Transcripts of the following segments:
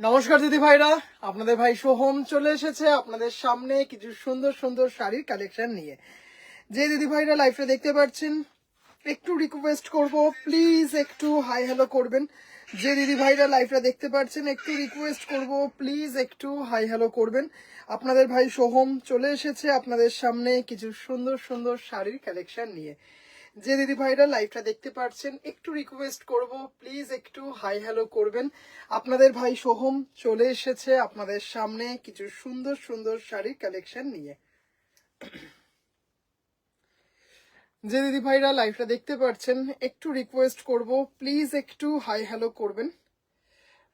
নমস্কার দিদি ভাইরা, আপনাদের ভাই সোহম চলে এসেছে আপনাদের সামনে কিছু সুন্দর সুন্দর শাড়ির কালেকশন নিয়ে। যে দিদি ভাইরা লাইভটা দেখতে পাচ্ছেন একটু রিকোয়েস্ট করব, প্লিজ একটু হাই হ্যালো করবেন। যে দিদি ভাইরা লাইভটা দেখতে পাচ্ছেন একটু রিকোয়েস্ট করব, প্লিজ একটু হাই হ্যালো করবেন। আপনাদের ভাই সোহম চলে এসেছে আপনাদের সামনে কিছু সুন্দর সুন্দর শাড়ির কালেকশন নিয়ে। যে দিদি ভাইরা লাইভটা দেখতে পাচ্ছেন একটু রিকোয়েস্ট করব, প্লিজ একটু হাই হ্যালো করবেন। আপনাদের ভাই সোহম চলে এসেছে আপনাদের সামনে কিছু সুন্দর সুন্দর শাড়ির কালেকশন নিয়ে। যে দিদি ভাইরা লাইভটা দেখতে পাচ্ছেন একটু রিকোয়েস্ট করব, প্লিজ একটু হাই হ্যালো করবেন।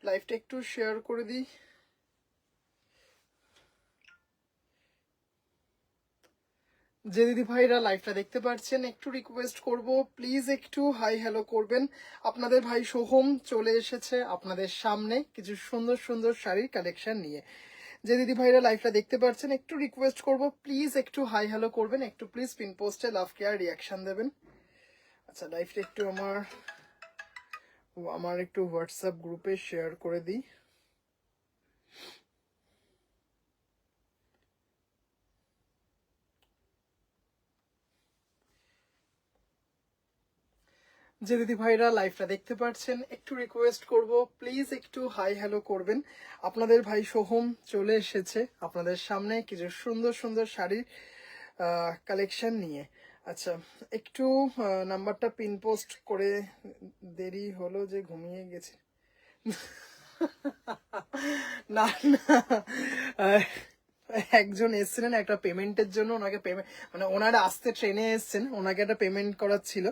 লাইভটা একটু শেয়ার করে দিই। যে দিদি ভাইরা লাইভটা দেখতে পাচ্ছেন একটু রিকোয়েস্ট করব, প্লিজ একটু হাই হ্যালো করবেন। আপনাদের ভাই সোহম চলে এসেছে আপনাদের সামনে কিছু সুন্দর সুন্দর শাড়ির কালেকশন নিয়ে। যে দিদি ভাইরা লাইভটা দেখতে পাচ্ছেন একটু রিকোয়েস্ট করব, প্লিজ একটু হাই হ্যালো করবেন, একটু প্লিজ পিন পোস্টে লাভ কেয়ার রিয়াকশন দেবেন। আচ্ছা, লাইভটা একটু আমার একটু হোয়াটসঅ্যাপ গ্রুপে শেয়ার করে দিই। যে দিদি ভাইরা লাইভটা দেখতে পাচ্ছেন একটু রিকোয়েস্ট করব, প্লিজ একটু হাই হ্যালো করবেন। আপনাদের ভাই সোহম চলে এসেছে আপনাদের সামনে কিছু সুন্দর সুন্দর শাড়ির কালেকশন নিয়ে। আচ্ছা, একটু নাম্বারটা পিন পোস্ট করে, দেরি হলো যে ঘুমিয়ে গেছে। না না, একজন এসেছিলেন একটা পেমেন্টের জন্য, ওনাকে পেমেন্ট মানে ওনারা আসতে ট্রেনে এসছেন, ওনাকে একটা পেমেন্ট করার ছিল,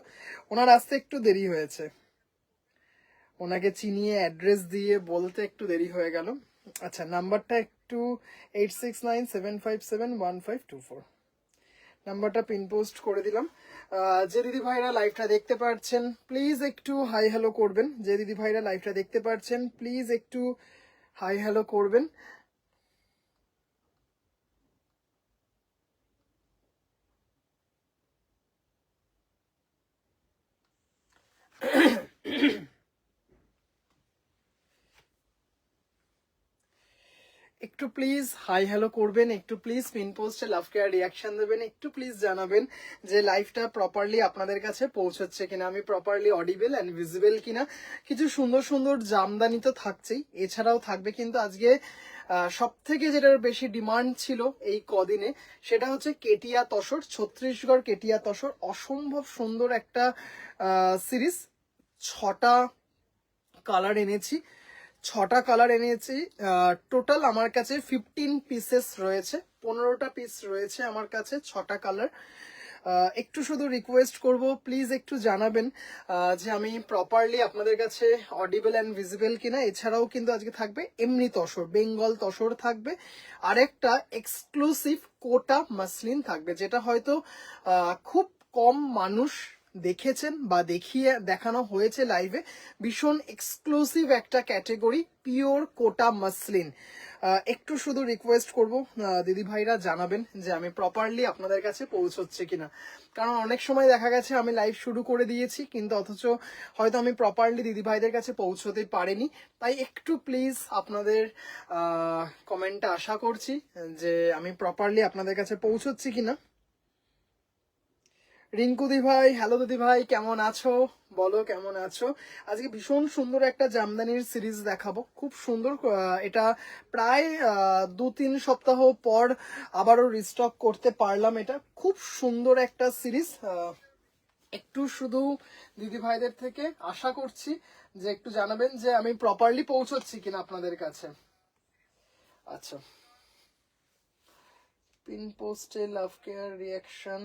ওনার আসতে একটু দেরি হয়েছে, ওনাকে চিনিয়ে অ্যাড্রেস দিয়ে বলতে একটু দেরি হয়ে গেল। আচ্ছা, নাম্বারটা একটু 8697571524 নাম্বারটা পিন পোস্ট করে দিলাম। যে দিদি ভাইরা লাইভটা দেখতে পাচ্ছেন প্লিজ একটু হাই হ্যালো করবেন। যে দিদি ভাইরা লাইভটা দেখতে পাচ্ছেন প্লিজ একটু হাই হ্যালো করবেন। একটু প্লিজ হাই হ্যালো করবেন, একটু প্লিজ পিন পোস্টে লাভ কেয়ার রিয়াকশন দেবেন, একটু প্লিজ জানাবেন যে লাইভটা প্রপারলি আপনাদের কাছে পৌঁছচ্ছে কিনা, আমি প্রপারলি অডিবল অ্যান্ড ভিজিবল কিনা। কিছু সুন্দর সুন্দর জামদানি তো থাকছেই, এছাড়াও থাকবে কিন্তু আজকে সব থেকে যেটার বেশি ডিমান্ড ছিল এই কদিনে সেটা হচ্ছে কেটিয়া তসর, ছত্তিশগড় কেটিয়া তসর। অসম্ভব সুন্দর একটা সিরিজ, 6টা কালার এনেছি, 6টা কালার এনেছি। টোটাল আমার কাছে 15 পিসেস রয়েছে, 15টা পিস রয়েছে আমার কাছে, 6টা কালার। একটু শুধু রিকোয়েস্ট করব, প্লিজ একটু জানাবেন যে আমি প্রপারলি আপনাদের কাছে অডিবল অ্যান্ড ভিজিবল কিনা। এছাড়াও কিন্তু আজকে থাকবে এমনি তসর, বেঙ্গল তসর থাকবে, আরেকটা এক্সক্লুসিভ কোটা মাসলিন থাকবে, যেটা হয়তো খুব কম মানুষ দেখেছেন বা দেখানো হয়েছে লাইভে। ভীষণ এক্সক্লুসিভ একটা ক্যাটেগরি, পিওর কোটা মাসলিন। একটু শুধু রিকোয়েস্ট করব, দিদি ভাইরা জানাবেন যে আমি প্রপারলি আপনাদের কাছে পৌঁছচ্ছে কিনা। কারণ অনেক সময় দেখা গেছে আমি লাইভ শুরু করে দিয়েছি কিন্তু অথচ হয়তো আমি প্রপারলি দিদি ভাইদের কাছে পৌঁছতে পারিনি। তাই একটু প্লিজ আপনাদের কমেন্টটা আশা করছি যে আমি প্রপারলি আপনাদের কাছে পৌঁছচ্ছি কিনা। রিঙ্কু দি ভাই, হ্যালো দিদি ভাই, কেমন আছো? বলো কেমন আছো। আজকে ভীষণ সুন্দর একটা জামদানির সিরিজ দেখাবো, খুব সুন্দর। এটা প্রায় 2-3 সপ্তাহ পর আবারও রিস্টক করতে পারলাম। এটা খুব সুন্দর একটা সিরিজ। একটু শুধু দিদি ভাইদের থেকে আশা করছি যে একটু জানাবেন যে আমি প্রপারলি পৌঁছচ্ছি কিনা আপনাদের কাছে। আচ্ছা, পিন পোস্টে love care reaction.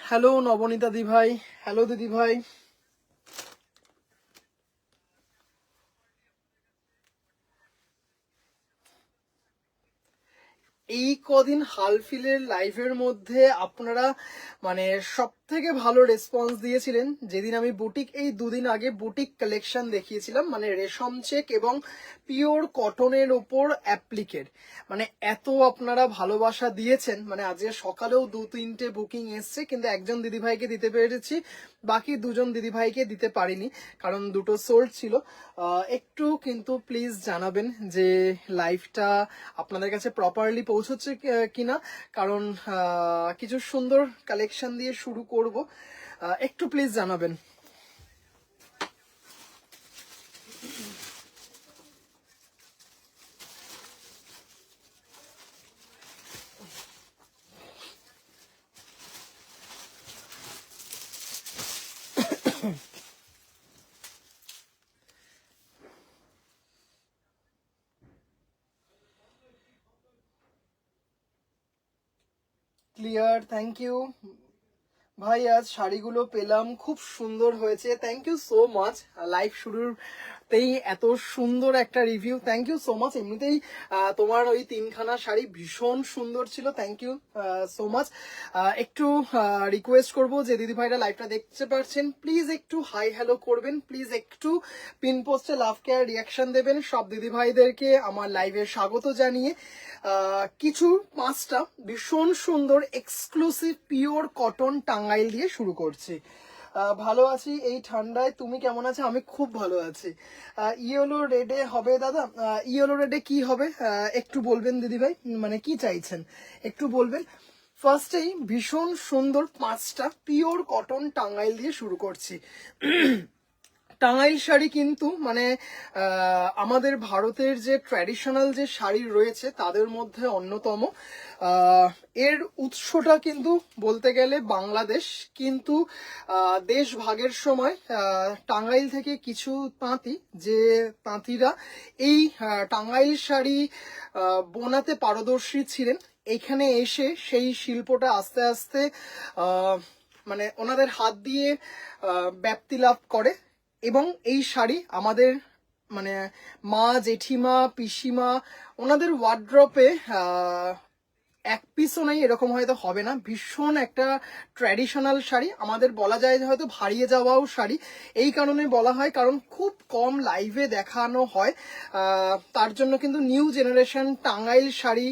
Hello Nabanita দি ভাই, হ্যালো দিদি ভাই। এই কদিন হালফিলের লাইভের মধ্যে আপনারা মানে সব থেকে ভালো রেসপন্স দিয়েছিলেন যেদিন আমি বুটিক, এই দুদিন আগে বুটিক কালেকশন দেখিয়েছিলাম, মানে রেশম চেক এবং পিওর কটনের ওপর অ্যাপ্লিকের, মানে এত আপনারা ভালোবাসা দিয়েছেন। মানে আজকে সকালেও 2-3টে বুকিং এসছে, কিন্তু একজন দিদিভাইকে দিতে পেরেছি, বাকি দুজন দিদিভাইকে দিতে পারিনি কারণ দুটো সোল্ড ছিল। একটু কিন্তু প্লিজ জানাবেন যে লাইভটা আপনাদের কাছে প্রপারলি পৌঁছচ্ছে কিনা, কারণ কিছু সুন্দর কালেকশন দিয়ে শুরু করব, একটু প্লিজ জানাবেন। ক্লিয়ার, থ্যাংক ইউ ভাই। আজ শাড়িগুলো পেলাম, খুব সুন্দর হয়েছে, thank you so much. Live শুরুতেই এত সুন্দর একটা review, thank you so much. এমনিতেই তোমার ওই 3খানা শাড়ি ভীষণ সুন্দর ছিল, থ্যাংক ইউ সো মাচ। একটু রিকোয়েস্ট করব যে দিদি ভাইরা লাইভটা দেখতে পারছেন, প্লিজ একটু হাই হ্যালো করবেন, প্লিজ একটু পিন পোস্টে লাভ কেয়ার রিয়াকশন দেবেন। সব দিদি ভাইদেরকে আমার লাইভে স্বাগত জানিয়ে কিছু 5টা ভীষণ সুন্দর এক্সক্লুসিভ পিওর কটন টাঙ্গাইল দিয়ে শুরু করছি। ভালো আছি এই ঠান্ডায়, তুমি কেমন আছো? আমি খুব ভালো আছি। ইয়েলো রেডে হবে দাদা? ইয়েলো রেডে কি হবে একটু বলবেন দিদিভাই, মানে কি চাইছেন একটু বলবেন। ফার্স্টেই ভীষণ সুন্দর 5টা পিওর কটন টাঙ্গাইল দিয়ে শুরু করছি। টাঙ্গাইল শাড়ি কিন্তু মানে আমাদের ভারতের যে ট্র্যাডিশনাল যে শাড়ি রয়েছে তাদের মধ্যে অন্যতম। এর উৎসটা কিন্তু বলতে গেলে বাংলাদেশ, কিন্তু দেশ ভাগের সময় টাঙ্গাইল থেকে কিছু তাঁতি, যে তাঁতিরা এই টাঙ্গাইল শাড়ি বোনাতে পারদর্শী ছিলেন, এখানে এসে সেই শিল্পটা আস্তে আস্তে মানে ওনাদের হাত দিয়ে ব্যাপ্তি লাভ করে। এবং এই শাড়ি আমাদের মানে মা, জেঠিমা, পিসিমা ওনাদের ওয়ার্ড্রপে এক পিসও নেই, এরকম হয়তো হবে না। ভীষণ একটা ট্র্যাডিশনাল শাড়ি, আমাদের বলা যায় যে হয়তো হারিয়ে যাওয়াও শাড়ি। এই কারণে বলা হয় কারণ খুব কম লাইভে দেখানো হয়, তার জন্য কিন্তু নিউ জেনারেশন টাঙ্গাইল শাড়ি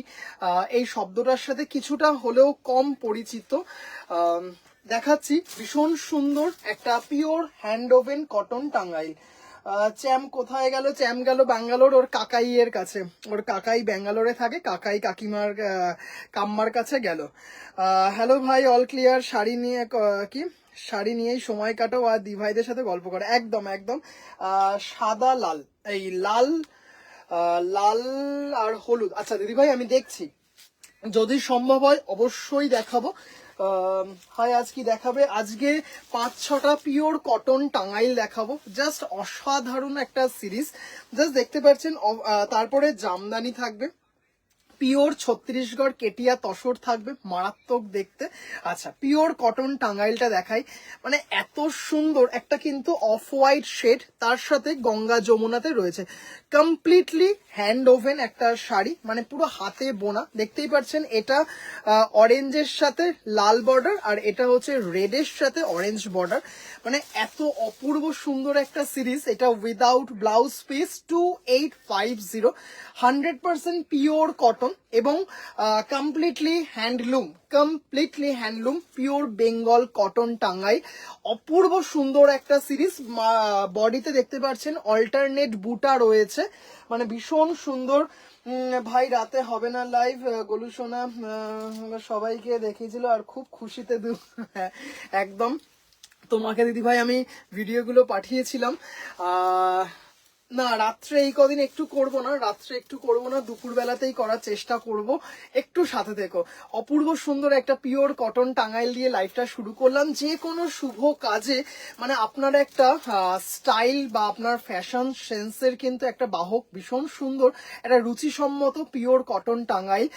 এই শব্দটার সাথে কিছুটা হলেও কম পরিচিত। দেখাচ্ছি ভীষণ সুন্দর একটা pure hand woven cotton Tangail. চ্যাম কোথায় গেল? চ্যাম গেল ব্যাঙ্গালোর, ওর কাকাই এর কাছে, ওর কাকাই ব্যাঙ্গালোরে থাকে, কাকাই কাকিমার কাম্মার কাছে গেল। হ্যালো ভাই, অল ক্লিয়ার। শাড়ি নিয়ে কি শাড়ি নিয়েই সময় কাটাও আর দিভাইদের সাথে গল্প করে, একদম একদম। সাদা লাল, এই লাল লাল আর হলুদ। আচ্ছা দিদিভাই আমি দেখছি, যদি সম্ভব হয় অবশ্যই দেখাবো। হয় আজ কি দেখাবে? আজকে 5-6টা পিওর কটন টাঙ্গাইল দেখাবো, জাস্ট অসাধারণ একটা সিরিজ। জাস্ট দেখতে পাচ্ছেন, তারপরে জামদানি থাকবে, পিওর ছত্তিশগড় কেটিয়া তসর থাকবে, মারাত্মক দেখতে। আচ্ছা পিওর কটন টাঙ্গাইলটা দেখাই, মানে এত সুন্দর একটা কিন্তু অফ হোয়াইট শেড, তার সাথে গঙ্গা যমুনাতে রয়েছে, কমপ্লিটলি হ্যান্ড ওভেন একটা শাড়ি, মানে পুরো হাতে বোনা। দেখতেই পাচ্ছেন এটা অরেঞ্জের সাথে লাল বর্ডার, আর এটা হচ্ছে রেডের সাথে অরেঞ্জ বর্ডার, মানে এত অপূর্ব সুন্দর একটা সিরিজ। এটা without blouse piece, 2850, 100% pure cotton এবং completely handloom pure Bengal cotton Tangail. অপূর্ব সুন্দর একটা সিরিজ। বডিতে দেখতে পাচ্ছেন অল্টারনেট বুটা রয়েছে, মানে ভীষণ সুন্দর। ভাই রাতে হবে না লাইভ? গোলু সোনা সবাইকে দেখিয়েছিল আর খুব খুশিতে একদম। তোমাকে দিদি ভাই আমি ভিডিওগুলো পাঠিয়েছিলাম। না রাত্রে এই কদিন একটু করব না, দুপুর বেলাতেই করার চেষ্টা করব, একটু সাথে থেকো। অপূর্ব সুন্দর একটা পিওর কটন টাঙ্গাইল দিয়ে লাইফটা শুরু করলাম। যে কোনো শুভ কাজে মানে আপনার একটা স্টাইল বা আপনার ফ্যাশন সেন্সের কিন্তু একটা বাহক, ভীষণ সুন্দর একটা রুচিসম্মত পিওর কটন টাঙ্গাইল,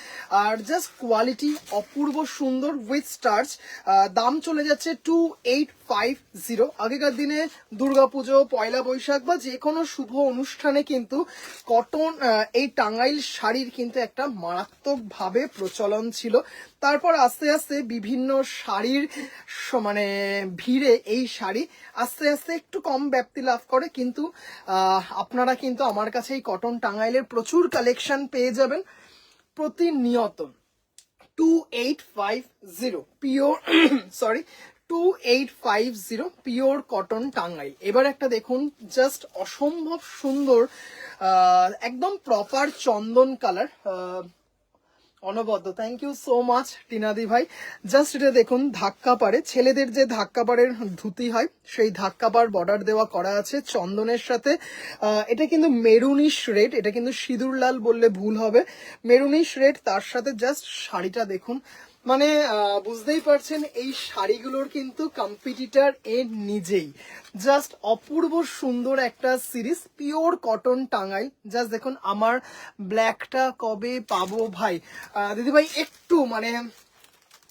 আর জাস্ট কোয়ালিটি অপূর্ব সুন্দর উইথ স্টার্চ। দাম চলে যাচ্ছে 2850। আগেকার দিনে দুর্গাপুজো, পয়লা বৈশাখ বা যে কোনো শুভ অনুষ্ঠানে কিন্তু কটন এই টাঙ্গাইল শাড়ির কিন্তু একটা মারাত্মকভাবে প্রচলন ছিল। তারপর আস্তে আস্তে বিভিন্ন শাড়ির মানে ভিড়ে এই শাড়ি আস্তে আস্তে একটু কম ব্যাপ্তি লাভ করে, কিন্তু আপনারা কিন্তু আমার কাছে এই কটন টাঙ্গাইলের প্রচুর কালেকশন পেয়ে যাবেন প্রতিনিয়ত। 2850 pure sorry 2850 pure cotton Tangail. এবার একটা দেখুন, জাস্ট অসম্ভব সুন্দর, একদম প্রপার চন্দন কালার, অনবদ্য। থ্যাংক ইউ সো মাচ টিনাদি ভাই। জাস্ট এটা দেখুন, ধাক্কা পাড়ে ছেলেদের যে ধাক্কা পাড়ের ধুতি হয় সেই ধাক্কা পাড় বর্ডার দেওয়া করা আছে চন্দনের সাথে। এটা কিন্তু মেরুনিশ রেড, এটা কিন্তু সিঁদুর লাল বললে ভুল হবে, মেরুনিশ রেড। তার সাথে জাস্ট শাড়িটা দেখুন, মানে বুঝতেই পারছেন এই শাড়িগুলোর কিন্তু কম্পিটিটর এ নিজেই। জাস্ট অপূর্ব সুন্দর একটা series, pure cotton Tangail. Just দেখুন, আমার ব্ল্যাকটা কবে পাবো ভাই? দিদি ভাই একটু মানে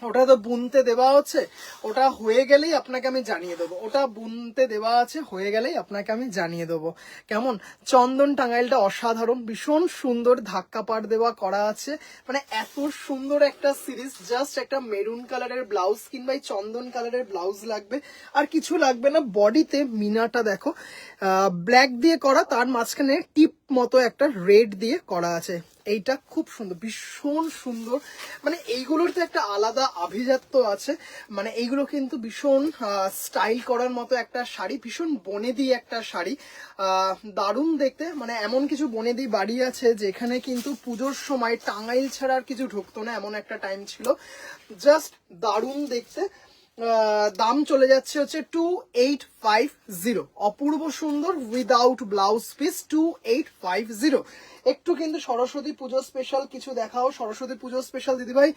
ওটা তো বুনতে দেওয়া হচ্ছে, ওটা হয়ে গেলেই আপনাকে আমি জানিয়ে দেবো। ওটা বুনতে দেওয়া আছে, হয়ে গেলেই আপনাকে আমি জানিয়ে দেবো। কেমন চন্দন টাঙ্গাইলটা অসাধারণ, ভীষণ সুন্দর ধাক্কা পাড় দেওয়া করা আছে, মানে এত সুন্দর একটা সিরিজ। জাস্ট একটা মেরুন কালারের ব্লাউজ কিংবা এই চন্দন কালারের ব্লাউজ লাগবে, আর কিছু লাগবে না। বডিতে মিনাটা দেখো ব্ল্যাক দিয়ে করা, তার মাঝখানে টিপ মতো একটা রেড দিয়ে করা আছে। এইটা খুব সুন্দর, ভীষণ সুন্দর, মানে এইগুলোর তো একটা আলাদা আভিজাত্য আছে। মানে এইগুলো কিন্তু ভীষণ স্টাইল করার মতো একটা শাড়ি, ভীষণ বনেদি একটা শাড়ি, দারুণ দেখতে। মানে এমন কিছু বনেদি বাড়ি আছে যেখানে কিন্তু পুজোর সময় টাঙ্গাইল ছাড়া আর কিছু ঢুকতো না, এমন একটা টাইম ছিল। জাস্ট দারুণ দেখতে। দাম চলে যাচ্ছে হচ্ছে 2850। অপূর্ব সুন্দর উইদাউট ব্লাউজ পিস 2850। একটু কিন্তু সরস্বতী পুজো স্পেশাল কিছু দেখাও, সরস্বতী পুজো স্পেশাল দিদিভাই।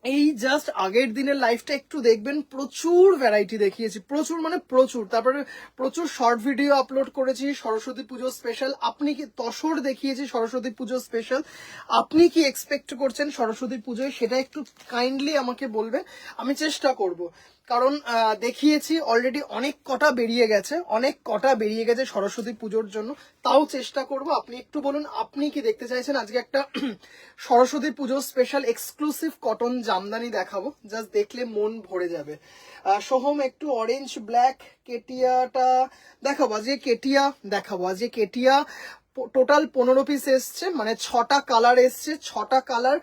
এই জাস্ট আগের দিনের লাইফটা একটু দেখবেন, প্রচুর ভ্যারাইটি দেখিয়েছি, প্রচুর মানে প্রচুর। তারপরে প্রচুর শর্ট ভিডিও আপলোড করেছি সরস্বতী পুজো স্পেশাল। আপনি কি তসর দেখিয়েছি সরস্বতী পুজো স্পেশাল, আপনি কি এক্সপেক্ট করছেন সরস্বতী পুজোয় সেটা একটু কাইন্ডলি আমাকে বলবেন, আমি চেষ্টা করব। কারণ দেখিয়েছি অলরেডি, অনেক কটা বেরিয়ে গেছে সরস্বতী পুজোর জন্য, তাও চেষ্টা করব। আপনি একটু বলুন আপনি কি দেখতে চাইছেন। আজকে একটা সরস্বতী পুজো স্পেশাল এক্সক্লুসিভ কটন জামদানি দেখাবো, জাস্ট দেখলে মন ভরে যাবে। সোহম একটু অরেঞ্জ ব্ল্যাক কেটিয়াটা দেখাবো, আজকে কেটিয়া টোটাল 15 পিস এসছে, মানে 6টা কালার এসছে, 6টা কালার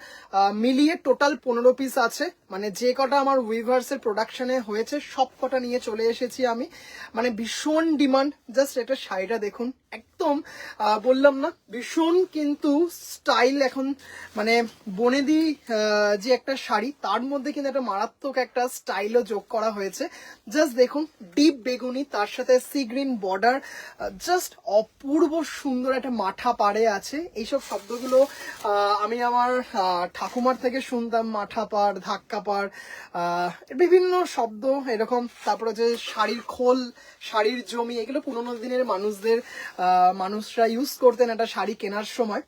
মিলিয়ে টোটাল 15 পিস আছে। মানে যে কটা আমার উইভার্সের প্রোডাকশনে হয়েছে সব কটা নিয়ে চলে এসেছি আমি, মানে ভীষণ ডিমান্ড। জাস্ট এটা শাড়িটা দেখুন, একদম বললাম না ভীষণ কিন্তু স্টাইল এখন, মানে বনেদি যে একটা শাড়ি তার মধ্যে কিন্তু একটা মারাত্মক একটা স্টাইলও যোগ করা হয়েছে। জাস্ট দেখুন, ডিপ বেগুনি, তার সাথে সি গ্রিন বর্ডার, জাস্ট অপূর্ব সুন্দর একটা মাঠা পাড়ে আছে। এইসব শব্দগুলো আমি আমার ঠাকুমার থেকে শুনতাম, মাঠা পাড়, ধাক্কা পাড়, বিভিন্ন শব্দ এরকম। তারপরে যে শাড়ির খোল, শাড়ির জমি, এগুলো পুরোনো দিনের মানুষরা ইউজ করতেন একটা শাড়ি কেনার সময়।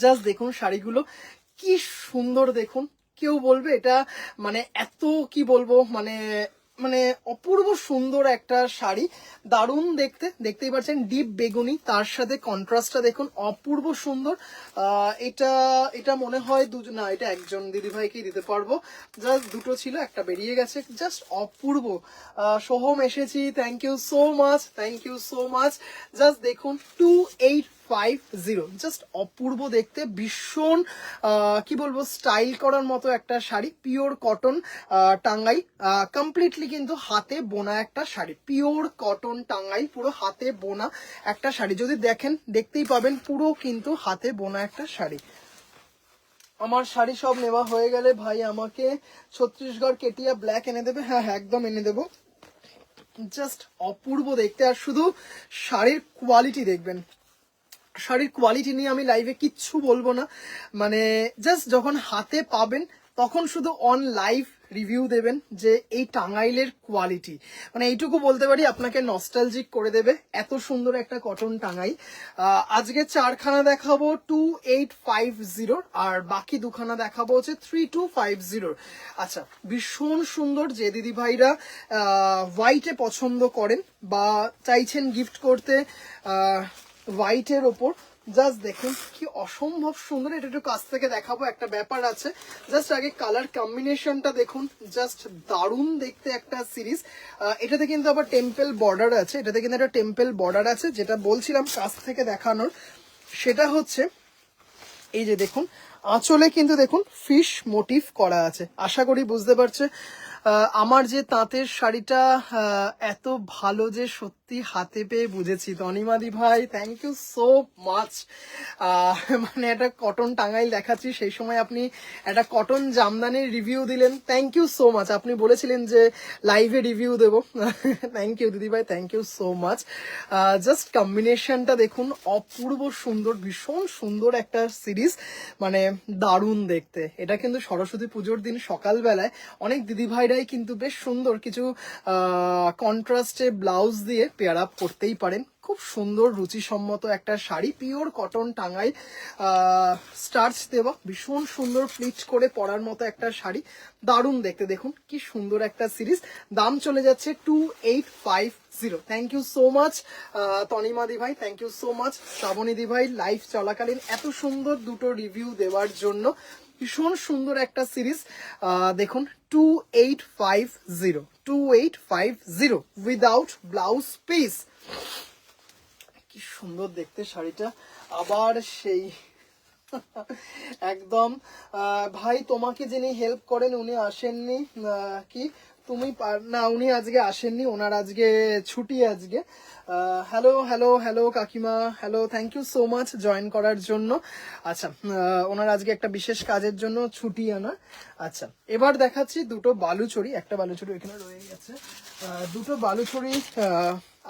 জাস্ট দেখুন শাড়িগুলো কি সুন্দর, দেখুন কেউ বলবে এটা মানে এত কি বলবো, মানে মানে অপূর্ব সুন্দর একটা শাড়ি, দারুণ দেখতে। দেখতেই পাচ্ছেন ডিপ বেগুনি, তার সাথে কন্ট্রাস্টটা দেখুন অপূর্ব সুন্দর। এটা এটা মনে হয় দুজন, না এটা একজন দিদিভাইকেই দিতে পারবো, জাস্ট দুটো ছিল, একটা বেরিয়ে গেছে। জাস্ট অপূর্ব। সোহম এসেছি, thank you so much. Just দেখুন 2850, জাস্ট অপূর্ব দেখতে, ভীষণ কি বলবো স্টাইল করার মতো একটা শাড়ি, পিওর কটন টাঙ্গাই, কমপ্লিটলি কিন্তু হাতে বোনা একটা শাড়ি, পিওর কটন টাঙ্গাই, পুরো হাতে বোনা একটা শাড়ি। যদি দেখেন দেখতেই পাবেন পুরো কিন্তু হাতে বোনা একটা শাড়ি। আমার শাড়ি সব নেওয়া হয়ে গেলে ভাই আমাকে ছত্তিশগড় কেটিয়া ব্ল্যাক এনে দেবে। হ্যাঁ একদম এনে দেবো। জাস্ট অপূর্ব দেখতে, আর শুধু শাড়ির কোয়ালিটি দেখবেন। শাড়ির কোয়ালিটি নিয়ে আমি লাইভে কিচ্ছু বলবো না, মানে জাস্ট যখন হাতে পাবেন তখন শুধু অন লাইভ রিভিউ দেবেন যে এই টাঙ্গাইলের কোয়ালিটি, মানে এইটুকু বলতে পারি আপনাকে নস্টালজিক করে দেবে, এত সুন্দর একটা কটন টাঙ্গাই। আজকে 4খানা দেখাবো 2850, আর বাকি 2খানা দেখাবো হচ্ছে 3250। আচ্ছা, ভীষণ সুন্দর। যে দিদি ভাইরা হোয়াইটে পছন্দ করেন বা চাইছেন গিফট করতে হোয়াইটের ওপর, জাস্ট দেখুন কি অসম্ভব সুন্দর। এটা একটু কাছ থেকে দেখাবো, একটা ব্যাপার আছে। জাস্ট আগে কালার কম্বিনেশনটা দেখুন, জাস্ট দারুণ দেখতে একটা সিরিজ। এটাতে কিন্তু আবার টেম্পল বর্ডার আছে, এটাতে কিন্তু একটা টেম্পল বর্ডার আছে। যেটা বলছিলাম কাছ থেকে দেখানোর, সেটা হচ্ছে এই যে দেখুন আঁচলে কিন্তু দেখুন ফিশ মোটিভ করা আছে। আশা করি বুঝতে পারছে। আমার যে তাঁতের শাড়িটা এত ভালো যে সত্যি হাতে পেয়ে বুঝেছি। তনিমাদি ভাই থ্যাংক ইউ সো মাচ। মানে একটা কটন টাঙ্গাইল দেখাচ্ছি, সেই সময় আপনি একটা কটন জামদানির রিভিউ দিলেন, থ্যাংক ইউ সো মাচ। আপনি বলেছিলেন যে লাইভে রিভিউ দেবো, থ্যাংক ইউ দিদি ভাই, thank you so much. Just কম্বিনেশনটা দেখুন, অপূর্ব সুন্দর, ভীষণ সুন্দর একটা সিরিজ, মানে দারুণ দেখতে। এটা কিন্তু সরস্বতী পুজোর দিন সকালবেলায় অনেক দিদি ভাইরাই কিন্তু বেশ সুন্দর কিছু কন্ট্রাস্টে ব্লাউজ দিয়ে পেয়ার আপ করতেই পারেন। খুব সুন্দর রুচিসম্মত একটা শাড়ি, পিওর কটন টাঙ্গাই, স্টার্চ দেওয়া, ভীষণ সুন্দর প্লিট করে পরার মতো একটা শাড়ি, দারুণ দেখতে। দেখুন কি সুন্দর একটা সিরিজ। দাম চলে যাচ্ছে 2850। Thank you so much Tanima দি ভাই, thank you so much Shrabani দি ভাই, লাইভ চলাকালীন এত সুন্দর দুটো রিভিউ দেওয়ার জন্য। ভীষণ সুন্দর একটা সিরিজ। দেখুন 2850 উইদাউট ব্লাউজ পিস। কি সুন্দর দেখতে শাড়িটা। আবার সেই একদম ভাই তোমাকে যিনি হেল্প করেন উনি আসেননি কি তুমি না, উনি আজকে আসেননি, ওনার আজকে ছুটি আজকে। হ্যালো হ্যালো হ্যালো কাকিমা, hello, thank you so much join করার জন্য। আচ্ছা, ওনার আজকে একটা বিশেষ কাজের জন্য ছুটি আনা। আচ্ছা, এবার দেখাচ্ছি দুটো বালুচরি। একটা বালুচরি এখানে রয়ে গেছে, দুটো বালুচরি।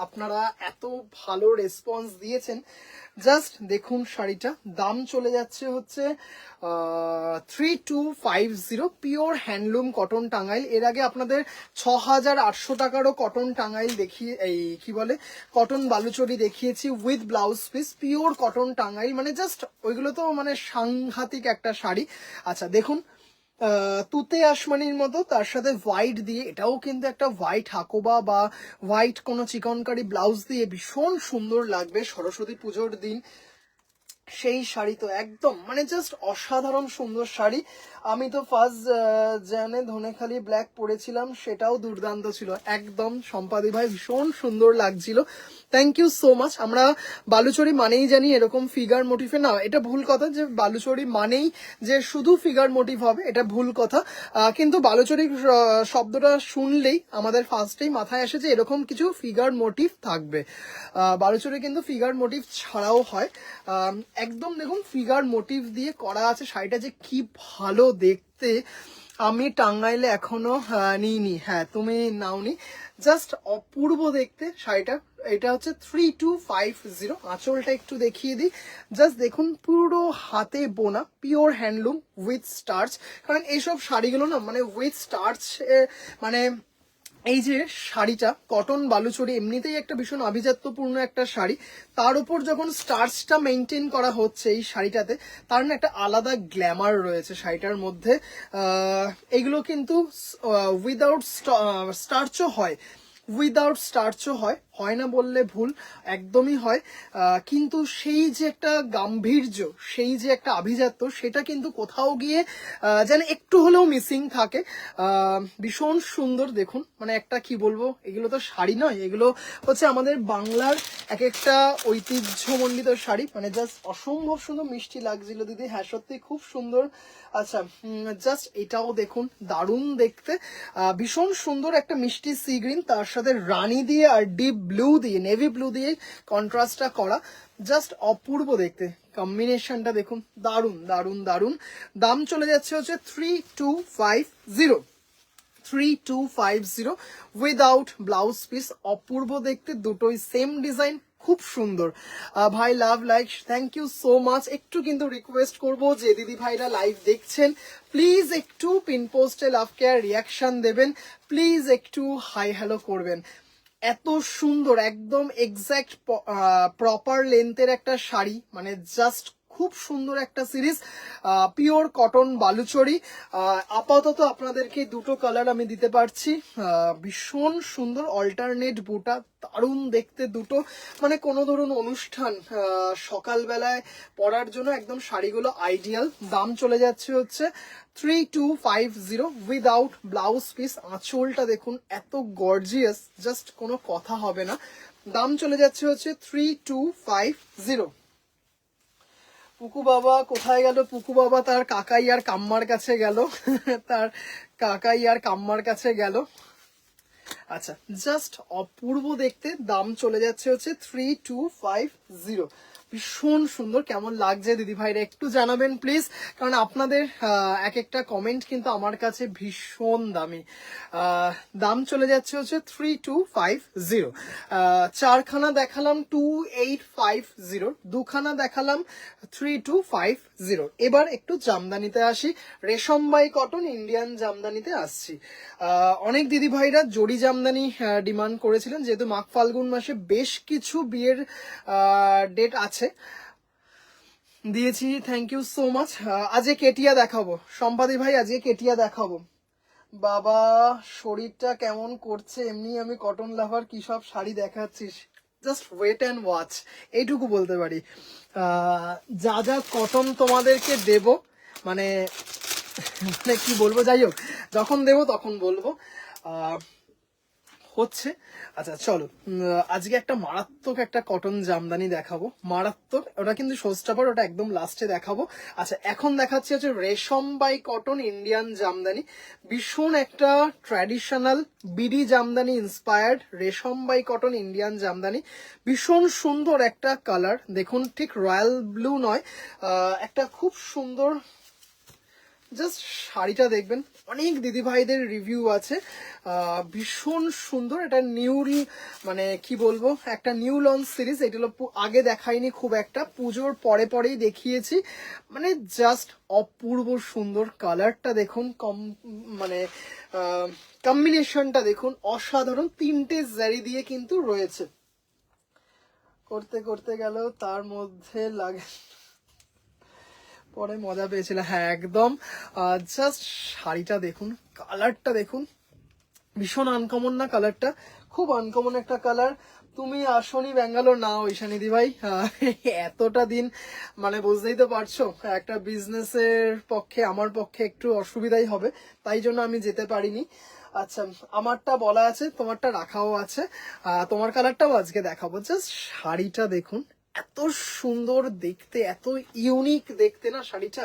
আপনারা এত ভালো রেসপন্স দিয়েছেন, জাস্ট দেখুন শাড়িটা। দাম চলে যাচ্ছে হচ্ছে 3250, পিওর হ্যান্ডলুম কটন টাঙ্গাইল। এর আগে আপনাদের 6800 টাকারও কটন টাঙ্গাইল দেখিয়ে, এই কি বলে কটন বালুচরি দেখিয়েছি with blouse piece, pure cotton Tangail, মানে জাস্ট ওইগুলো তো মানে সাংঘাতিক একটা শাড়ি। আচ্ছা দেখুন, তুতে আসমানির মতো, তার সাথে হোয়াইট দিয়ে, এটাও কিন্তু একটা হোয়াইট হাকোবা বা হোয়াইট কোনো চিকনকারি ব্লাউজ দিয়ে ভীষণ সুন্দর লাগবে সরস্বতী পুজোর দিন। সেই শাড়ি তো একদম মানে জাস্ট অসাধারণ সুন্দর শাড়ি। আমি তো ফার্স্ট জানে ধনেখালি ব্ল্যাক পরেছিলাম, সেটাও দুর্দান্ত ছিল একদম। সম্পাদি ভাই ভীষণ সুন্দর লাগছিল, থ্যাংক ইউ সো মাচ। আমরা বালুচরি মানেই জানি এরকম ফিগার মোটিভে, না এটা ভুল কথা যে বালুচরি মানেই যে শুধু ফিগার মোটিভ হবে, এটা ভুল কথা। কিন্তু বালুচরি শব্দটা শুনলেই আমাদের ফার্স্টেই মাথায় আসে যে এরকম কিছু ফিগার মোটিভ থাকবে। বালুচরি কিন্তু ফিগার মোটিভ ছাড়াও হয়। একদম দেখুন ফিগার মোটিভ দিয়ে করা আছে শাড়িটা, যে কি ভালো দেখতে। আমি টাঙ্গাইলে এখনো নিইনি, হ্যাঁ তুমি নাওনি, জাস্ট অপূর্ব দেখতে শাড়িটা। এটা হচ্ছে 3250। আঁচলটা একটু দেখিয়ে দিই, জাস্ট দেখুন পুরো হাতে বোনা, পিওর হ্যান্ডলুম উইথ স্টার্চ। কারণ এইসব শাড়িগুলো না মানে উইথ স্টার্চ, মানে এই যে শাড়িটা কটন বালুচরি এমনিতেই একটা ভীষণ আভিজাত্যপূর্ণ একটা শাড়ি, তার উপর যখন স্টার্চটা মেনটেন করা হচ্ছে এই শাড়িটাতে, তার না একটা আলাদা গ্ল্যামার রয়েছে শাড়িটার মধ্যে। এগুলো কিন্তু উইদাউট স্টার্চও হয়, উইদাউট স্টার্চও হয়, হয় না বললে ভুল, একদমই হয়। কিন্তু সেই যে একটা গাম্ভীর্য, সেই যে একটা আভিজাত্য, সেটা কিন্তু কোথাও গিয়ে যেন একটু হলেও মিসিং থাকে। ভীষণ সুন্দর দেখুন, মানে একটা কি বলবো, এগুলো তো শাড়ি নয়, এগুলো হচ্ছে আমাদের বাংলার এক একটা ঐতিহ্যমণ্ডিত শাড়ি, মানে জাস্ট অসম্ভব সুন্দর। মিষ্টি লাগছিল দিদি, হ্যাঁ সত্যি খুব সুন্দর। আচ্ছা, জাস্ট এটাও দেখুন দারুণ দেখতে, ভীষণ সুন্দর একটা মিষ্টি সি গ্রিন, তার সাথে রানী দিয়ে আর ডিপ ব্লু দিয়ে, নেভি ব্লু দিয়ে কন্ট্রাস্টটা করা, জাস্ট অপূর্ব দেখতে। কম্বিনেশনটা দেখুন, দারুণ দারুণ দারুণ। দাম চলে যাচ্ছে হচ্ছে 3250, 3250 উইদাউট ব্লাউজ পিস। অপূর্ব দেখতে, দুটোই সেম ডিজাইন, খুব সুন্দর। ভাই love like, thank you so much. একটু কিন্তু রিকোয়েস্ট করব যে দিদি ভাইরা লাইভ দেখছেন, প্লিজ একটু পিন পোস্টে লাভ কেয়ার রিয়াকশন দেবেন, প্লিজ একটু হাই হ্যালো করবেন। এত সুন্দর একদম এক্স্যাক্ট প্রপার লেন্থের একটা শাড়ি, মানে জাস্ট খুব সুন্দর একটা সিরিজ, পিওর কটন বালুচরি। আপাতত আপনাদেরকে দুটো কালার আমি দিতে পারছি, ভীষণ সুন্দর অল্টারনেট বুটা, দারুণ দেখতে দুটো, মানে কোনো ধরুন অনুষ্ঠান সকালবেলায় পরার জন্য একদম শাড়িগুলো আইডিয়াল। দাম চলে যাচ্ছে হচ্ছে 3250 উইদাউট ব্লাউজ পিস। আঁচলটা দেখুন এত গর্জিয়াস, জাস্ট কোনো কথা হবে না। দাম চলে যাচ্ছে হচ্ছে 3250। পুকু বাবা কোথায় গেল? পুকু বাবা তার কাকাই আর কাম্মার কাছে গেল তার কাকাই আর কাম্মার কাছে গেল। আচ্ছা, জাস্ট অপূর্ব দেখতে। দাম চলে যাচ্ছে হচ্ছে 3250। ভীষণ সুন্দর। কেমন লাগছে দিদি ভাইরা একটু জানাবেন প্লিজ, কারণ আপনাদের এক একটা কমেন্ট কিন্তু আমার কাছে ভীষণ দামি। দাম চলে যাচ্ছে হচ্ছে 3250। চারখানা দেখালাম 2850, দুখানা দেখালাম 3250। এবার একটু জামদানিতে আসি, রেশমবাই কটন ইন্ডিয়ান জামদানিতে আসছি। অনেক দিদি ভাইরা জড়ি জামদানি ডিমান্ড করেছিলেন, যেহেতু মাঘ ফাল্গুন মাসে বেশ কিছু বিয়ের ডেট আছে, দিয়েছি। Thank you so much. আজকে কেটিয়া দেখাবো সম্পাদি ভাই, আজকে কেটিয়া দেখাবো। বাবা শরীরটা কেমন করছে, এমনি আমি কটন লাভার, কি সব শাড়ি দেখাচ্ছিস, জাস্ট ওয়েট অ্যান্ড ওয়াচ, এইটুকু বলতে পারি। যা যা কটন তোমাদেরকে দেব, মানে মানে কি বলবো, যাই হোক যখন দেব তখন বলবো। হচ্ছে আচ্ছা চলো, আজকে একটা মারাত্মক একটা কটন জামদানি দেখাবো, মারাত্মক। ওটা কিন্তু শোস্টাপার, ওটা একদম লাস্টে দেখাবো। আচ্ছা, এখন দেখাচ্ছি হচ্ছে রেশম বাই কটন ইন্ডিয়ান জামদানি, ভীষণ একটা ট্র্যাডিশনাল বিডি জামদানি ইন্সপায়ার্ড রেশম বাই কটন ইন্ডিয়ান জামদানি। ভীষণ সুন্দর একটা কালার দেখুন, ঠিক রয়্যাল ব্লু নয়, একটা খুব সুন্দর। জাস্ট শাড়িটা দেখবেন, অনেক দিদি ভাইদের রিভিউ আছে, ভীষণ সুন্দর। এটা নিউ, মানে কি বলবো, একটা নিউ লঞ্চ সিরিজ। এটা হলো আগে দেখাইনি খুব একটা, পুজোর পরে পরেই দেখিয়েছি, মানে জাস্ট অপূর্ব সুন্দর। কালারটা দেখুন, মানে কম্বিনেশনটা দেখুন অসাধারণ, তিনটে জারি দিয়ে কিন্তু রয়েছে। করতে করতে গেল তার মধ্যে লাগে, পরে মজা পেয়েছিল। হ্যাঁ একদম, জাস্ট শাড়িটা দেখুন, কালারটা দেখুন, ভীষণ আনকমন না কালারটা, খুব আনকমন একটা কালার। তুমি আসনি ব্যাঙ্গালোর না ঐশানিদি ভাই, এতটা দিন, মানে বুঝতেই তো পারছো, একটা বিজনেসের পক্ষে আমার পক্ষে একটু অসুবিধাই হবে, তাই জন্য আমি যেতে পারিনি। আচ্ছা, আমারটা বলা আছে, তোমারটা রাখাও আছে, তোমার কালারটাও আজকে দেখাবো। জাস্ট শাড়িটা দেখুন, এত সুন্দর দেখতে, এত ইউনিক দেখতে না শাড়িটা।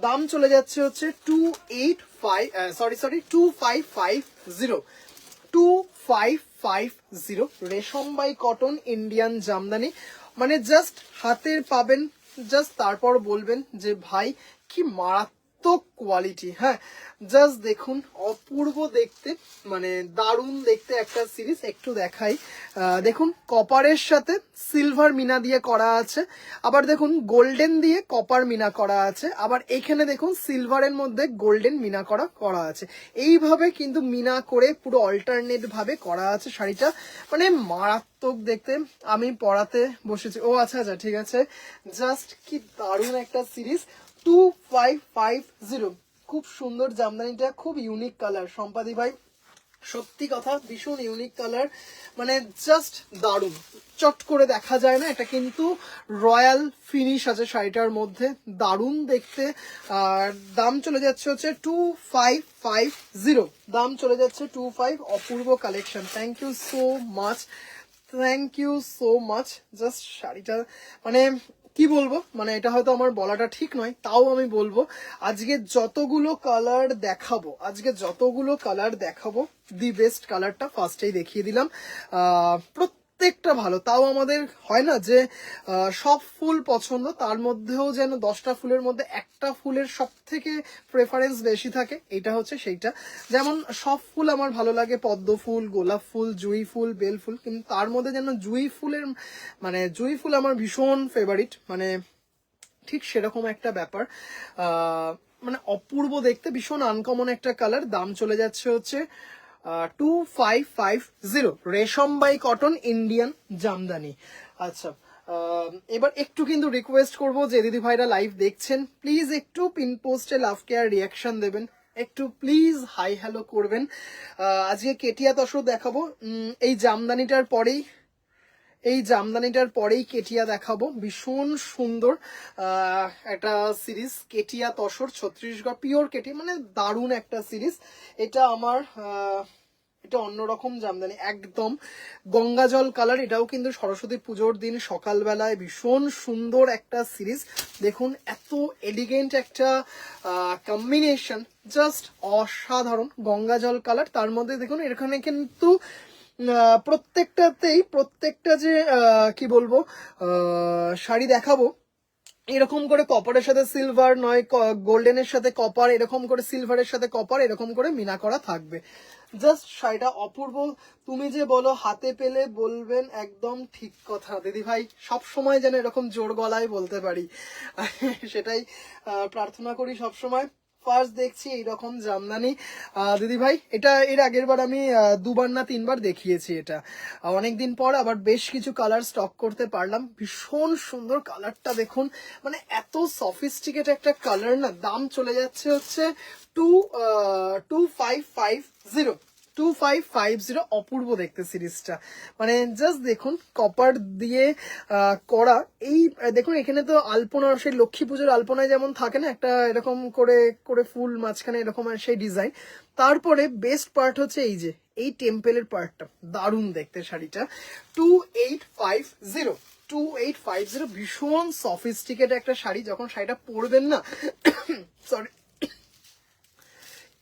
দাম চলে যাচ্ছে হচ্ছে 2550, 2550। রেশম বাই কটন ইন্ডিয়ান জামদানি, মানে জাস্ট হাতের পাবেন, জাস্ট তারপর বলবেন যে ভাই কি মারাত্মক কোয়ালিটি। হ্যাঁ, জাস্ট দেখুন, অপূর্ব দেখতে, মানে দারুণ দেখতে একটা সিরিজ। একটু দেখাই, দেখুন কপারের সাথে সিলভার মিনা দিয়ে করা আছে, আবার দেখুন গোল্ডেন দিয়ে কপার মিনা করা আছে, আবার এখানে দেখুন সিলভারের মধ্যে গোল্ডেন মিনা করা আছে। এইভাবে কিন্তু মিনা করে পুরো অল্টারনেট ভাবে করা আছে শাড়িটা, মানে মারাত্মক দেখতে। আমি পরাতে বসেছি, ও আচ্ছা আচ্ছা ঠিক আছে। জাস্ট কি দারুণ একটা সিরিজ, 2550। খুব সুন্দর জামদানিটা, খুব ইউনিক কালার সম্পাদি ভাই, সত্যি কথা ভীষণ ইউনিক কালার, মানে জাস্ট দারুণ, চট করে দেখা যায় না। এটা কিন্তু রয়্যাল ফিনিশ আছে শাড়িটার মধ্যে, দারুণ দেখতে। আর দাম চলে যাচ্ছে হচ্ছে 2550, দাম চলে যাচ্ছে 25। অপূর্ব collection, thank you so much, thank you so much. Just শাড়িটা, মানে কি বলবো, মানে এটা হয়তো আমার বলাটা ঠিক নয়, তাও আমি বলবো, আজকে যতগুলো কালার দেখাবো দি বেস্ট কালারটা ফার্স্টেই দেখিয়ে দিলাম। প্রত্যেকটা ভালো। তাও আমাদের হয় না যে সব ফুল পছন্দ, তার মধ্যেও যেন 10টা ফুলের মধ্যে একটা ফুলের সব থেকে প্রেফারেন্স বেশি থাকে, এটা হচ্ছে সেইটা। যেমন সব ফুল আমার ভালো লাগে, পদ্ম ফুল, গোলাপ ফুল, জুঁই ফুল, বেল ফুল, কিন্তু তার মধ্যে যেন জুঁই ফুলের মানে জুঁই ফুল আমার ভীষণ ফেভারিট, মানে ঠিক সেরকম একটা ব্যাপার। মানে অপূর্ব দেখতে, ভীষণ আনকমন একটা কালার। দাম চলে যাচ্ছে হচ্ছে 2550, রেশম বাই কটন ইন্ডিয়ান জামদানি। আচ্ছা, এবার একটু কিন্তু রিকোয়েস্ট করবো যে দিদি ভাইরা লাইভ দেখছেন, প্লিজ একটু পিন পোস্টে লাভ কেয়ার রিয়াকশন দেবেন, একটু প্লিজ হাই হ্যালো করবেন। আজকে কেটিয়া তসর দেখাবো, এই জামদানিটার পরেই কেটিয়া দেখাবো। ভীষণ সুন্দর একটা সিরিজ, কেটিয়া তসর ছত্রিশগড় পিওর কেটিয়া, মানে দারুণ একটা সিরিজ। এটা আমার এটা অন্যরকম জামদানি, একদম গঙ্গা জল কালার। এটাও কিন্তু সরস্বতী পুজোর দিন সকালবেলায় ভীষণ সুন্দর একটা সিরিজ। দেখুন এত এলিগেন্ট একটা কম্বিনেশন, জাস্ট অসাধারণ। গঙ্গা জল কালার, তার মধ্যে দেখুন এখানে কিন্তু প্রত্যেকটা যে কি বলবো শাড়ি দেখাবো, এরকম করে কপারের সাথে সিলভার, নয় গোল্ডেনের সাথে কপার, এরকম করে সিলভারের সাথে কপার, এরকম করে মিনা করা থাকবে। জাস্ট শাড়িটা অপূর্ব। তুমি যে বলো হাতে পেলে বলবেন, একদম ঠিক কথা দিদি ভাই, সব সময় যেন এরকম জোর গলায় বলতে পারি সেটাই প্রার্থনা করি সব সময়। ফার্স্ট দেখছি এইরকম জামদানি দিদি ভাই, এটা এর আগের বার আমি 2বার না 3বার দেখিয়েছি। এটা অনেকদিন পর আবার বেশ কিছু কালার স্টক করতে পারলাম। ভীষণ সুন্দর কালারটা দেখুন, মানে এত সফিস্টিকেট একটা কালার না। দাম চলে যাচ্ছে হচ্ছে 2550, অপূর্ব দেখতে সিরিজটা। মানে জাস্ট দেখুন কপার দিয়ে করা। এই দেখুন এখানে তো আলপনা, সেই লক্ষ্মী পুজোর আলপনায় যেমন থাকে না একটা এরকম করে করে ফুল মাঝখানে এরকম সেই ডিজাইন। তারপরে বেস্ট পার্ট হচ্ছে এই যে এই টেম্পেলের পার্টটা, দারুণ দেখতে শাড়িটা। 2850, ভীষণ সফিস্টিকেট একটা শাড়ি। যখন শাড়িটা পরবেন না সরি,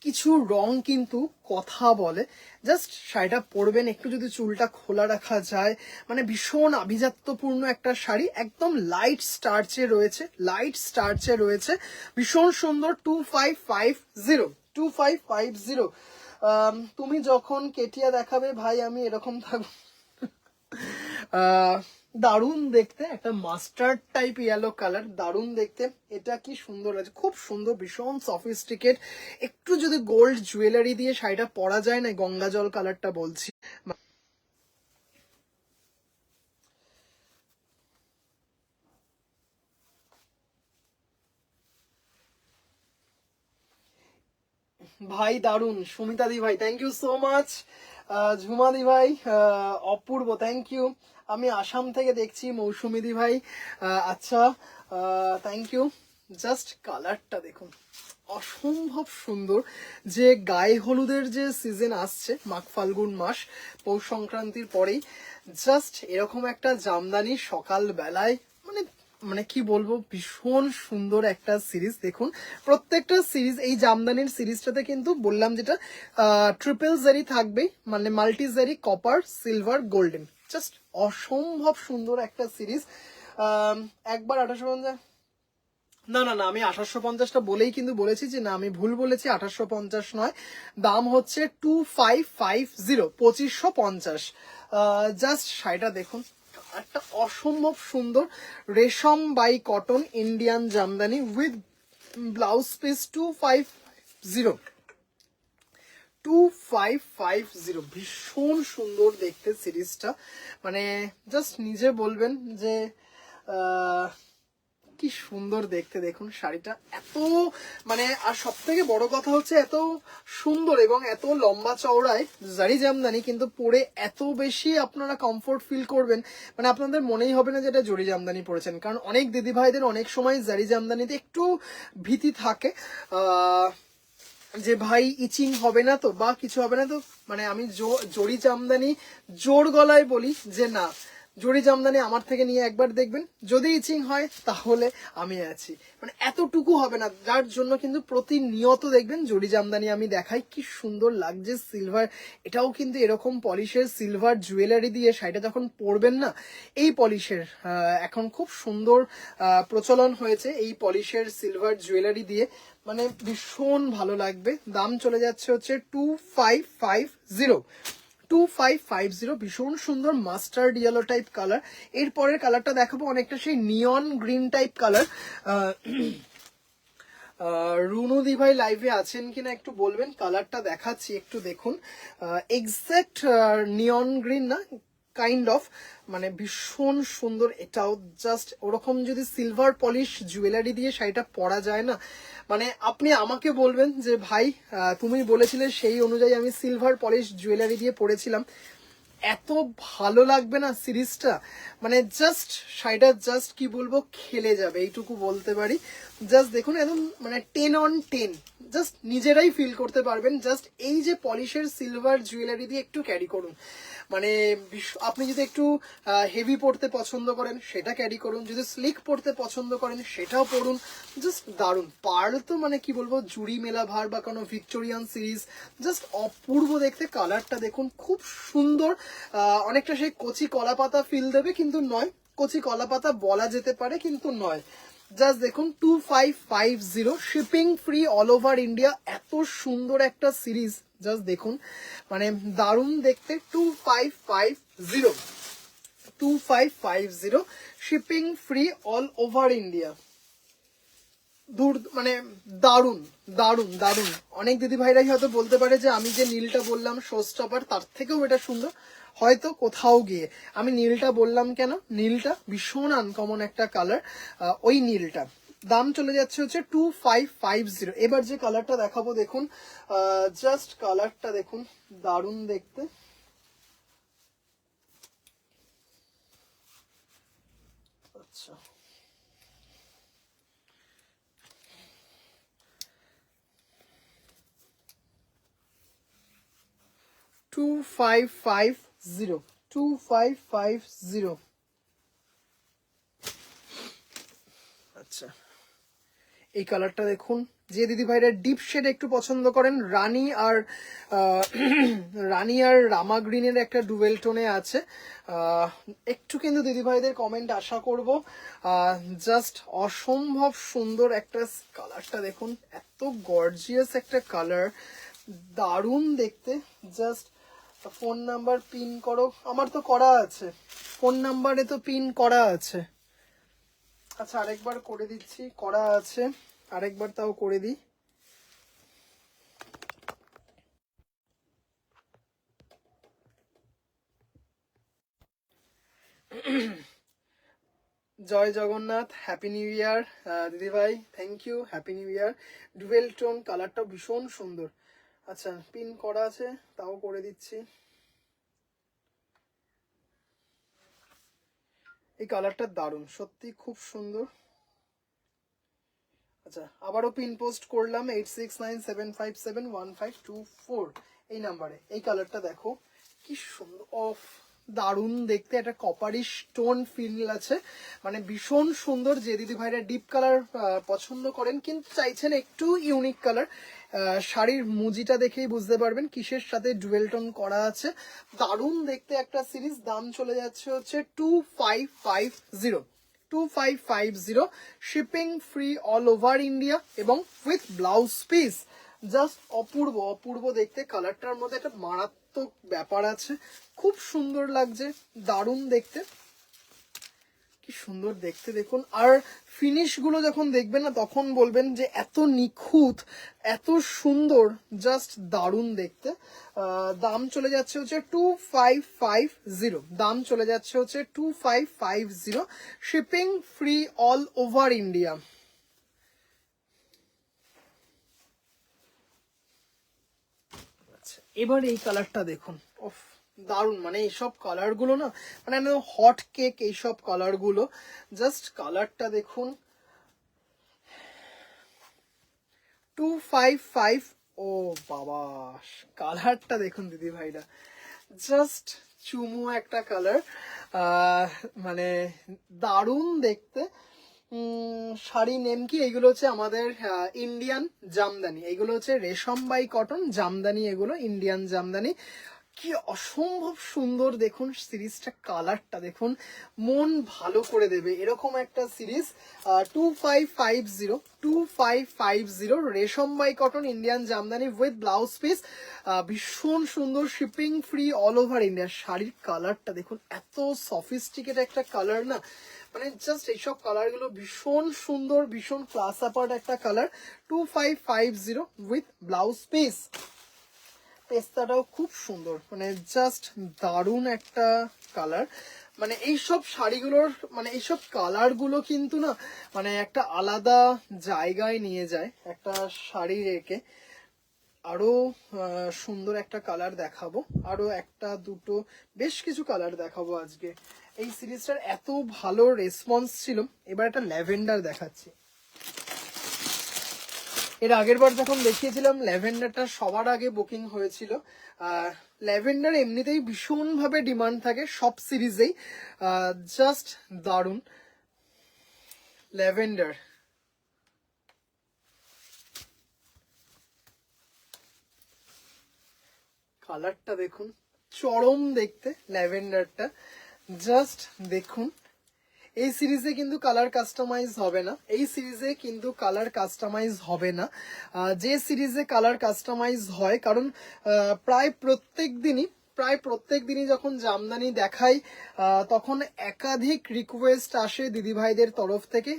কিছু রং কিন্তু কথা বলে। জাস্ট শাড়িটা পরবেন, একটু যদি চুলটা খোলা রাখা যায়, মানে ভীষণ আভিজাত্যপূর্ণ একটা শাড়ি। একদম লাইট স্টার্চে রয়েছে, ভীষণ সুন্দর। 2550। তুমি যখন কেটিয়া দেখাবে ভাই আমি এরকম থাকবো। দারুণ দেখতে, একটা মাস্টার্ড টাইপ ইয়েলো কালার, দারুণ দেখতে। এটা কি সুন্দর আছে, খুব সুন্দর, ভীষণ সফিস্টিকেট। একটু যদি গোল্ড জুয়েলারি দিয়ে শাড়িটা পরা যায় না, গঙ্গা জল কালারটা বলছি। ভাই দারুণ, সুমিতা দি ভাই thank you so much, Jhuma দি ভাই অপূর্ব থ্যাংক ইউ। আমি আসাম থেকে দেখছি, মৌসুমি দি ভাই আচ্ছা থ্যাংক ইউ। জাস্ট কালারটা দেখুন, অসম্ভব সুন্দর। যে গায়ে হলুদের যে সিজন আসছে, মাঘ ফাল্গুন মাস, পৌষ সংক্রান্তির পরেই জাস্ট এরকম একটা জামদানি সকাল বেলায়, মানে মানে কি বলবো, ভীষণ সুন্দর একটা সিরিজ। দেখুন প্রত্যেকটা সিরিজ, এই জামদানির সিরিজটাতে কিন্তু বললাম যেটা ট্রিপল জারি থাকবে, মানে মাল্টি জারি, কপার, সিলভার, গোল্ডেন। জাস্ট অসম্ভব সুন্দর একটা সিরিজ। একবার 1850, না না না, আমি 1850টা বলেই কিন্তু বলেছি যে না, আমি ভুল বলেছি, 1850 নয়। দাম হচ্ছে 2550, 2550। জাস্ট শাড়িটা দেখুন, একটা অসম্ভব সুন্দর রেশম by cotton Indian Jamdani with blouse piece. 2550, ভীষণ সুন্দর দেখতে সিরিজটা। মানে জাস্ট নিজে বলবেন যে কি সুন্দর দেখতে। দেখুন শাড়িটা এত, মানে আর সব থেকে বড় কথা হচ্ছে এত সুন্দর এবং এত লম্বা চওড়ায় জারি জামদানি, কিন্তু পরে এত বেশি আপনারা কমফোর্ট ফিল করবেন, মানে আপনাদের মনেই হবে না যে এটা জরি জামদানি পরেছেন। কারণ অনেক দিদি ভাইদের অনেক সময় জারি জামদানিতে একটু ভীতি থাকে যে ভাই ইচিং হবে না তো, বা কিছু হবে না তো। মানে আমি জরি জামদানি জোর গলায় বলি যে না, জড়ি জামদানি আমার থেকে নিয়ে একবার দেখবেন, যদি ইচিং হয় তাহলে আমি আছি, মানে এতটুকু হবে না, যার জন্য কিন্তু প্রতিনিয়ত দেখবেন জড়ি জামদানি আমি দেখাই। কি সুন্দর লাগছে সিলভার, এটাও কিন্তু এরকম পলিশের সিলভার জুয়েলারি দিয়ে শাড়িটা যখন পরবেন না, এই পলিশের এখন খুব সুন্দর প্রচলন হয়েছে এই পলিশের সিলভার জুয়েলারি দিয়ে, মানে ভীষণ ভালো লাগবে। দাম চলে যাচ্ছে হচ্ছে 2550, 2550, ভীষণ সুন্দর মাস্টার্ড ইয়েলো টাইপ কালার। এরপরের কালারটা দেখাবো অনেকটা সেই neon green type colour. Runu দি ভাই লাইভে আছেন কিনা একটু বলবেন, কালারটা দেখাচ্ছি একটু দেখুন, এক্সাক্ট নিয়ন গ্রিন না, কাইন্ড অফ, মানে ভীষণ সুন্দর এটাও। জাস্ট ওরকম যদি সিলভার পলিশ জুয়েলারি দিয়ে শাড়িটা পরা যায় না, মানে আপনি আমাকে বলবেন যে ভাই তুমি বলেছিলে সেই অনুযায়ী আমি সিলভার পলিশ জুয়েলারি দিয়ে পরেছিলাম, এত ভালো লাগবে না সিরিজটা, মানে জাস্ট শাড়িটা জাস্ট কি বলবো খেলে যাবে এইটুকু বলতে পারি। জাস্ট দেখুন একদম মানে 10/10, জাস্ট নিজেরাই ফিল করতে পারবেন। জাস্ট এই যে পলিশের সিলভার জুয়েলারি দিয়ে একটু ক্যারি করুন, মানে আপনি যদি একটু হেভি পড়তে পছন্দ করেন সেটা ক্যারি করুন, যদি স্লিক পড়তে পছন্দ করেন সেটাও পড়ুন, জাস্ট দারুণ। পার্ল তো মানে কি বলবো, জুড়ি মেলা ভার বা কোনো ভিক্টোরিয়ান সিরিজ, জাস্ট অপূর্ব দেখতে। কালারটা দেখুন খুব সুন্দর, অনেকটা সেই কচি কলা পাতা ফিল দেবে কিন্তু নয়, কচি কলা পাতা বলা যেতে পারে কিন্তু নয়। জাস্ট দেখুন 2550, shipping free all over India, এত সুন্দর একটা সিরিজ। জাস্ট দেখুন মানে দারুণ দেখতে, 2550, shipping free all over India. দূর মানে দারুণ দারুণ দারুণ। অনেক দিদি ভাইরাই হয়তো বলতে পারে যে আমি যে নীলটা বললাম শো স্টপার, তার থেকেও এটা সুন্দর হয়তো কোথাও গিয়ে। আমি নীলটা বললাম কেন, নীলটা ভীষণ আনকমন একটা কালার, ওই নীলটা। দাম চলে যাচ্ছে হচ্ছে 2550। এবার যে কালারটা দেখাবো দেখুন, জাস্ট কালারটা দেখুন দারুণ দেখতে। আচ্ছা, 2550, 2550। আচ্ছা, এই কালারটা দেখুন, যে দিদি ভাইরা ডিপ শেড একটু পছন্দ করেন, রানী আর রামা গ্রিনের একটা ডুয়েল টোনে আছে, একটু কিন্তু দিদি ভাইদের কমেন্ট আশা করব। জাস্ট অসম্ভব সুন্দর একটা কালারটা দেখুন, এত গর্জিয়াস একটা কালার, দারুণ দেখতে। জাস্ট ফোন নাম্বার পিন করো, আমার তো করা আছে, ফোন নাম্বারে তো পিন করা আছে। আচ্ছা আরেকবার করে দিচ্ছি, করা আছে, আরেকবার তাও করে দিই। Joy Jagannath, happy new year দিদি ভাই, thank you, happy new year. Dual tone কালারটা ভীষণ সুন্দর। আচ্ছা পিন করা আছে, তাও করে দিচ্ছি। এই কালারটা দারুণ, সত্যি খুব সুন্দর। আচ্ছা আবারও পিন পোস্ট করলাম 8697571524 এই নাম্বারে। এই কালারটা দেখো কি সুন্দর, অফ দারুণ দেখতে, একটা কপারি স্টোন ফিল আছে, মানে ভীষণ সুন্দর। যে দিদি ভাইরা ডিপ কালার পছন্দ করেন কিন্তু চাইছেন একটু ইউনিক কালার, শাড়ির মুজিটা দেখেই বুঝতে পারবেন কিসের সাথে ডুয়েল টোন করা আছে, দারুণ দেখতে একটা সিরিজ। দাম চলে যাচ্ছে হচ্ছে 2550, 2550, shipping free all over India এবং উইথ ব্লাউজ পিস। জাস্ট অপূর্ব অপূর্ব দেখতে, কালারটার মধ্যে একটা মারাত্মক ব্যাপার আছে, খুব সুন্দর লাগছে, দারুণ দেখতে, কি সুন্দর দেখতে দেখুন। আর ফিনিশ গুলো যখন দেখবেন না তখন বলবেন যে এত নিখুঁত, এত সুন্দর, জাস্ট দারুণ দেখতে। দাম চলে যাচ্ছে হচ্ছে 2550, দাম চলে যাচ্ছে হচ্ছে 2550, shipping free all over India. আচ্ছা এবার এই কালারটা দেখুন, ওফ দারুন, মানে এইসব কালার গুলো না মানে হট কেক, এইসব কালার গুলো, জাস্ট কালারটা দেখুন 255। ও বাবা, কালারটা দেখুন দিদি ভাইরা, জাস্ট চুমু একটা কালার, মানে দারুণ দেখতে। শাড়ি নেম কি? এগুলো হচ্ছে আমাদের ইন্ডিয়ান জামদানি, এগুলো হচ্ছে রেশম বাই কটন জামদানি, এগুলো ইন্ডিয়ান জামদানি। কি অসম্ভব সুন্দর দেখুন সিরিজটা, কালারটা দেখুন, মন ভালো করে দেবে এরকম একটা সিরিজ। 2550 রেশম by cotton Indian Jamdani with blouse piece, ভীষণ সুন্দর, shipping free all over India. শাড়ির কালারটা দেখুন, এত সফিস্টিকেট একটা কালার না, মানে জাস্ট এইসব কালারগুলো ভীষণ সুন্দর, ভীষণ ক্লাস অ্যাপার্ট একটা কালার। 2550 with blouse piece. পেস্তাটাও খুব সুন্দর, মানে জাস্ট দারুণ একটা কালার। মানে এইসব শাড়িগুলোর মানে এইসব কালারগুলো কিন্তু না, মানে একটা আলাদা জায়গায় নিয়ে যায় একটা শাড়ি রেখে। আরো সুন্দর একটা কালার দেখাবো, আরো একটা দুটো বেশ কিছু কালার দেখাবো আজকে। এই সিরিজটার এত ভালো রেসপন্স ছিল, এবার একটা ল্যাভেন্ডার দেখাচ্ছি। এর আগের বার যখন দেখিয়েছিলাম ল্যাভেন্ডারটা সবার আগে বুকিং হয়েছিল। ল্যাভেন্ডার এমনিতেই ভীষণভাবে ডিমান্ড থাকে সব সিরিজেই, জাস্ট দারুণ ল্যাভেন্ডার। কালারটা দেখুন, চরম দেখতে ল্যাভেন্ডারটা, জাস্ট দেখুন। এই সিরিজে কিন্তু কালার কাস্টমাইজ হবে না, এই সিরিজে কিন্তু কালার কাস্টমাইজ হবে না। যে সিরিজে কালার কাস্টমাইজ হয়, কারণ প্রায় প্রত্যেক দিনই যখন জামদানি দেখাই তখন একাধিক রিকোয়েস্ট আসে দিদিভাইদের তরফ থেকে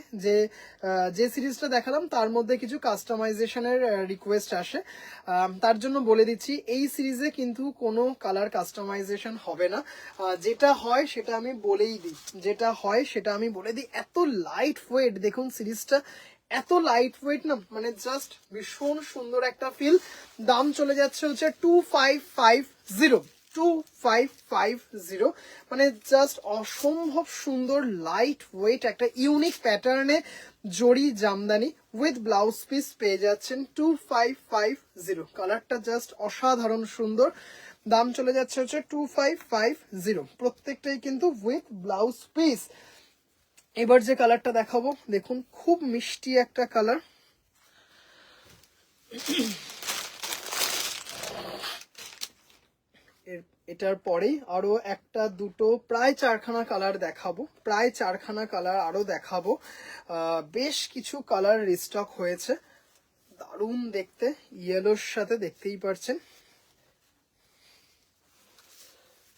যে সিরিজটা দেখালাম তার মধ্যে কিছু কাস্টমাইজেশনের রিকোয়েস্ট আসে। তার জন্য বলে দিচ্ছি, এই সিরিজে কিন্তু কোনো কালার কাস্টমাইজেশন হবে না। যেটা হয় সেটা আমি বলেই দিই, এত লাইট ওয়েট দেখুন সিরিজটা, এত লাইট ওয়েট না, মানে জাস্ট ভীষণ সুন্দর একটা ফিল। দাম চলে যাচ্ছে হচ্ছে 2550, মানে জাস্ট অসম্ভব সুন্দর লাইট ওয়েট একটা ইউনিক প্যাটার্নে জরি জামদানি উইথ ব্লাউজ পিস পেয়ে যাচ্ছেন 2550। কালারটা জাস্ট অসাধারণ সুন্দর। দাম চলে যাচ্ছে হচ্ছে 2550, প্রত্যেকটাই কিন্তু উইথ ব্লাউজ পিস। এবার যে কালারটা দেখাবো দেখুন, খুব মিষ্টি একটা কালার। এটার পরেই আরো একটা দুটো প্রায় চারখানা কালার দেখাবো, আরো দেখাবো। বেশ কিছু কালার রিস্টক হয়েছে, দারুণ দেখতে, ইয়েলোর সাথে দেখতেই পারছেন।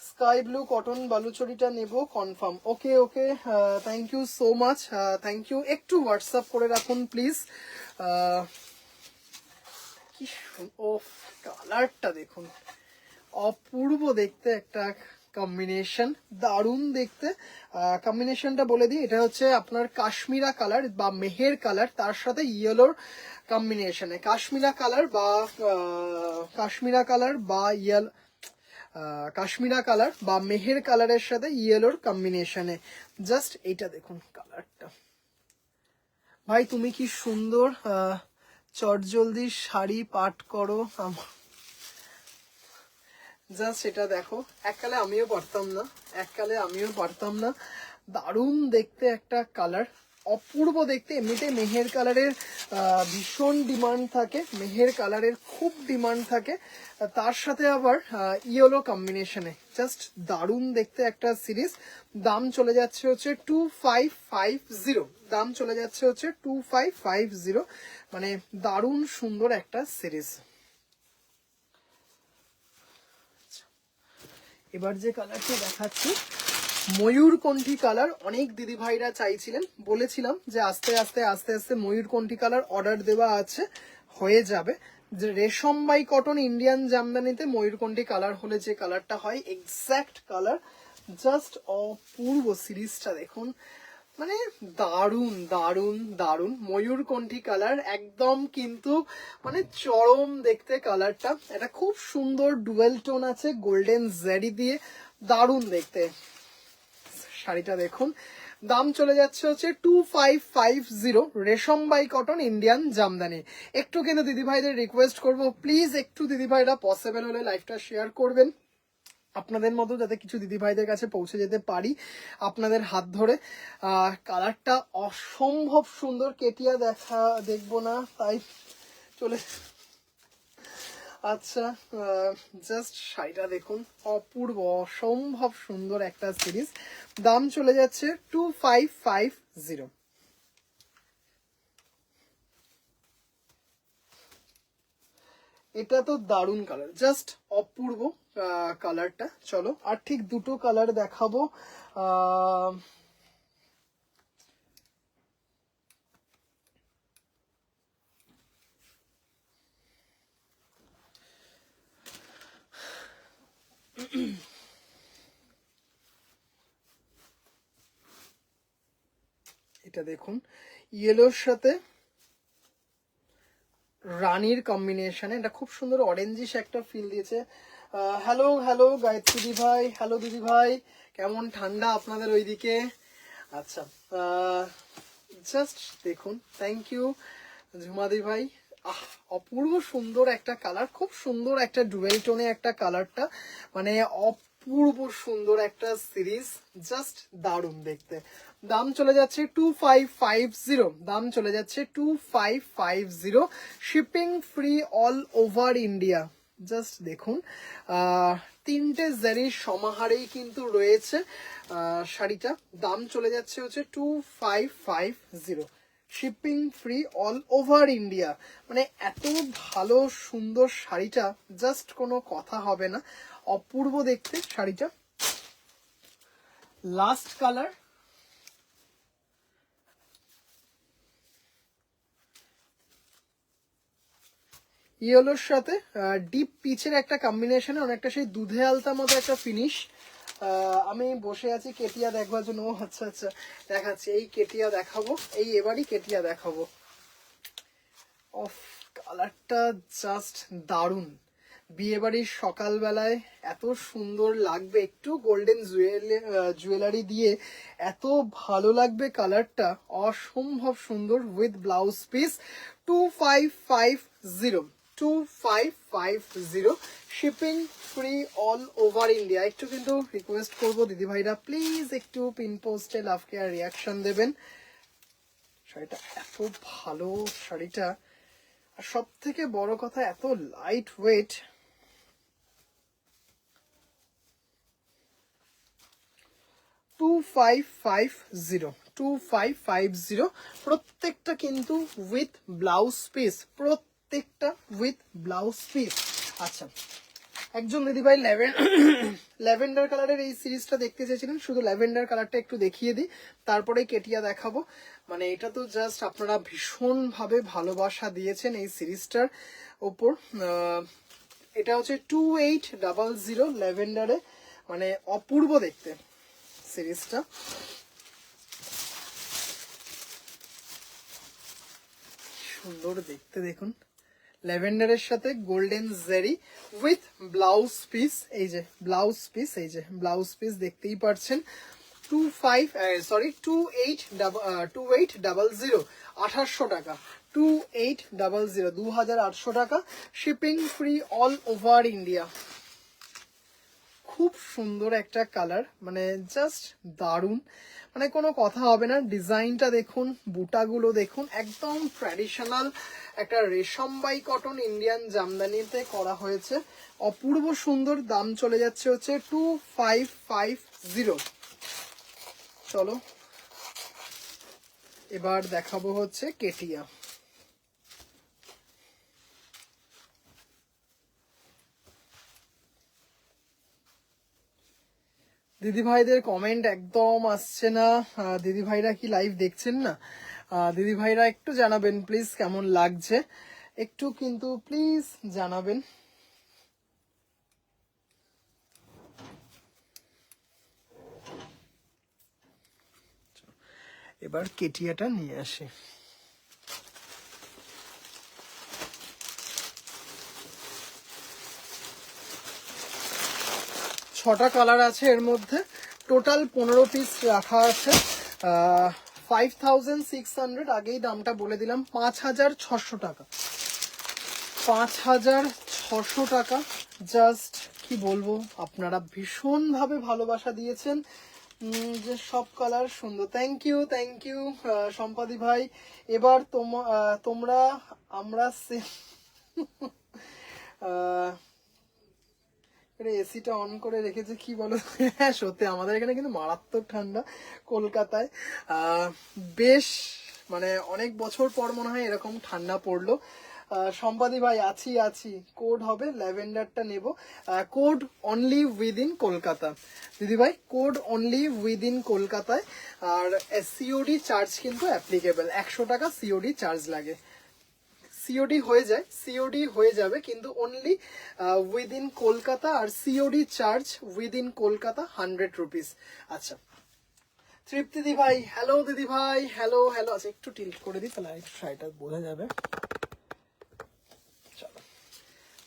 স্কাই ব্লু কটন বালুচরিটা নেব confirm. Okay okay, thank you so much, thank you. একটু হোয়াটসঅ্যাপ করে রাখুন প্লিজ। কি ও কালারটা দেখুন, অপূর্ব দেখতে একটা কম্বিনেশন, দারুণ দেখতে। কম্বিনেশনটা বলে দিই, এটা হচ্ছে আপনার কাশ্মীরা কালার বা মেহের কালার, তার সাথে ইয়েলোর কম্বিনেশনে, কাশ্মীরা কালার বা মেহের কালারের সাথে ইয়েলোর কম্বিনেশনে। জাস্ট এইটা দেখুন কালারটা, ভাই তুমি কি সুন্দর চটজলদি শাড়ি পাট করো। জাস্ট এটা দেখো, এককালে আমিও পারতাম না, দারুণ দেখতে একটা কালার, অপূর্ব দেখতে। এমনিতে মেহের কালারের ভীষণ ডিমান্ড থাকে, খুব ডিমান্ড থাকে, তার সাথে আবার ইয়েলো কম্বিনেশনে, জাস্ট দারুণ দেখতে একটা সিরিজ। দাম চলে যাচ্ছে হচ্ছে 2550, মানে দারুণ সুন্দর একটা সিরিজ। এবার যে কালারটা দেখাচ্ছি ময়ূরকণ্ঠী কালার, অনেক দিদি ভাইরা চাইছিলেন, বলেছিলাম যে আস্তে আস্তে ময়ূরকণ্ঠী কালার অর্ডার দেওয়া আছে, হয়ে যাবে। যে রেশম বাই কটন ইন্ডিয়ান জামদানিতে ময়ূরকণ্ঠী কালার হলে যে কালারটা হয়, এক্স্যাক্ট কালার, জাস্ট অপূর্ব। সিরিজটা দেখুন, মানে দারুণ ময়ূরকণ্ঠী কালার, একদম কিন্তু মানে চরম দেখতে কালারটা। এটা খুব সুন্দর ডুয়েল টোন আছে গোল্ডেন জেরি দিয়ে, দারুণ দেখতে। শাড়িটা দেখুন, দাম চলে যাচ্ছে হচ্ছে 2550, রেশম বাই কটন ইন্ডিয়ান জামদানি। একটু কিন্তু দিদিভাইদের রিকোয়েস্ট করবো, প্লিজ একটু দিদিভাইরা পসিবল হলে লাইভটা শেয়ার করবেন। আপনাদের মতো যাতে কিছু দিদিভাইদের কাছে পৌঁছে যেতে পারি আপনাদের হাত ধরে। কালারটা অসম্ভব সুন্দর, কেটিয়া দেখবো না তাই চলে। আচ্ছা, জাস্ট শাড়িটা দেখুন, অপূর্ব অসম্ভব সুন্দর একটা সিরিজ। দাম চলে যাচ্ছে 2550। এটা তো দারুণ কালার, জাস্ট অপূর্ব কালারটা। চলো আর ঠিক দুটো কালার দেখাবো। এটা দেখুন, ইয়েলোর সাথে রানীর কম্বিনেশনে, এটা খুব সুন্দর অরেঞ্জিশ একটা ফিল দিয়েছে। হ্যালো হ্যালো গায়ত্রী দিদি ভাই, হ্যালো দিদি ভাই, কেমন ঠান্ডা আপনাদের ওইদিকে? আচ্ছা, জাস্ট দেখুন, থ্যাংক ইউ ঝুমাদি ভাই। অপূর্ব সুন্দর একটা কালার, খুব সুন্দর একটা ডুয়েল টোনে একটা কালারটা, মানে অপূর্ব সুন্দর একটা সিরিজ, জাস্ট দারুণ দেখতে। দাম চলে যাচ্ছে 2550, দাম চলে যাচ্ছে 2550, shipping free all over India. Just দেখুন, তিনটে জারির সমাহারেই কিন্তু রয়েছে শাড়িটা। দাম চলে যাচ্ছে হচ্ছে 2550, shipping free all over India. মানে এত ভালো সুন্দর শাড়িটা, জাস্ট কোনো কথা হবে না, অপূর্ব দেখতে শাড়িটা। লাস্ট কালার, ইয়েলোর সাথে ডিপ পিচের একটা কম্বিনেশনে, অনেকটা সেই দুধে আলতা মতো একটা ফিনিশ। আমি বসে আছি কেটিয়া দেখবার জন্য। ও আচ্ছা আচ্ছা, দেখাচ্ছি, এই কেটিয়া দেখাবো, এই এবারই কেটিয়া দেখাবো। অফ, কালারটা জাস্ট দারুণ, বিয়ে বাড়ির সকালবেলায় এত সুন্দর লাগবে, একটু গোল্ডেন জুয়েলারি দিয়ে এত ভালো লাগবে কালারটা, অসম্ভব সুন্দর। With blouse piece 2550, 2550, shipping free all over India. একটু কিন্তু রিকোয়েস্ট করবো দিদিভাইরা, প্লিজ একটু পিন পোস্টে লাভ কেয়ার রিয়াকশন দেবেন। শাড়িটা এত ভালো, শাড়িটা আর সব থেকে বড় কথা এত লাইট ওয়েট। প্রত্যেকটা কিন্তু উইথ ব্লাউজ পিস, প্রত্যেকটা উইথ ব্লাউজ পিস। আচ্ছা, একজন দিদিভাই ল্যাভেন্ডার কালারের এই সিরিজটা দেখতে চেয়েছিলেন, শুধু ল্যাভেন্ডার কালারটা একটু দেখিয়ে দিই, তারপরে কেটিয়া দেখাবো। মানে এটা তো জাস্ট আপনারা ভীষণভাবে ভালোবাসা দিয়েছেন এই সিরিজটার ওপর। এটা হচ্ছে 2800 ল্যাভেন্ডারে, মানে অপূর্ব দেখতে সিরিজটা। সুন্দর দেখতে দেখুন, ল্যাভেন্ডারের সাথে golden Jerry with blouse piece. এই যে ব্লাউজ পিস, এই যে ব্লাউজ পিস দেখতেই পাচ্ছেন। 2800, 2800 টাকা, 2800, 2800 টাকা, shipping free all over India. খুব সুন্দর একটা কালার, মানে জাস্ট দারুণ, মানে কোনো কথা হবে না। ডিজাইনটা দেখুন, বুটাগুলো দেখুন, একদম ট্র্যাডিশনাল একটা রেশমবাই কটন ইন্ডিয়ান জামদানিতে করা হয়েছে, অপূর্ব সুন্দর। দাম চলে যাচ্ছে হচ্ছে 2550। চলো এবার দেখাবো হচ্ছে কেটিয়া। দিদিভাইদের কমেন্ট একদম আসছে না, দিদিভাইরা কি লাইভ দেখছেন না? দিদিভাইরা একটু জানাবেন প্লিজ কেমন লাগছে, একটু কিন্তু প্লিজ জানাবেন। এবার কেটিয়াটা নিয়ে আসি। ছটা কালার আছে এর মধ্যে, টোটাল 15 পিস রাখা আছে। 5600, আগেই দামটা বলে দিলাম, 5600 টাকা, 5600 টাকা। জাস্ট কি বলবো, আপনারা ভীষণ ভাবে ভালোবাসা দিয়েছেন, যে সব কালার সুন্দর। থ্যাংক ইউ সম্পাদি ভাই। এবার তোমরা আমরা এসিটা অন করে রেখেছে কি বলো। হ্যাঁ সত্যি আমাদের এখানে কিন্তু মারাত্মক ঠান্ডা কলকাতায়। বেশ মানে অনেক বছর পর মনে হয় এরকম ঠান্ডা পড়লো। সম্পাদি ভাই আছি কোড হবে ল্যাভেন্ডারটা নেব, কোড অনলি উইদিন কলকাতা দিদি ভাই, কোড অনলি উইদিন কলকাতায়। আর সিওডি চার্জ কিন্তু অ্যাপ্লিকেবল, 100 টাকা সিওডি চার্জ লাগে। সিওডি হয়ে যাবে কিন্তু অনলি উইদিন কলকাতা, আর COD charge within Kolkata 100 rupees. আচ্ছা তৃপ্তি দি ভাই, হ্যালো দিদি ভাই, হ্যালো। আচ্ছা একটু টিল্ট করে দিই তাহলে একটু শাড়িটা বোঝা যাবে।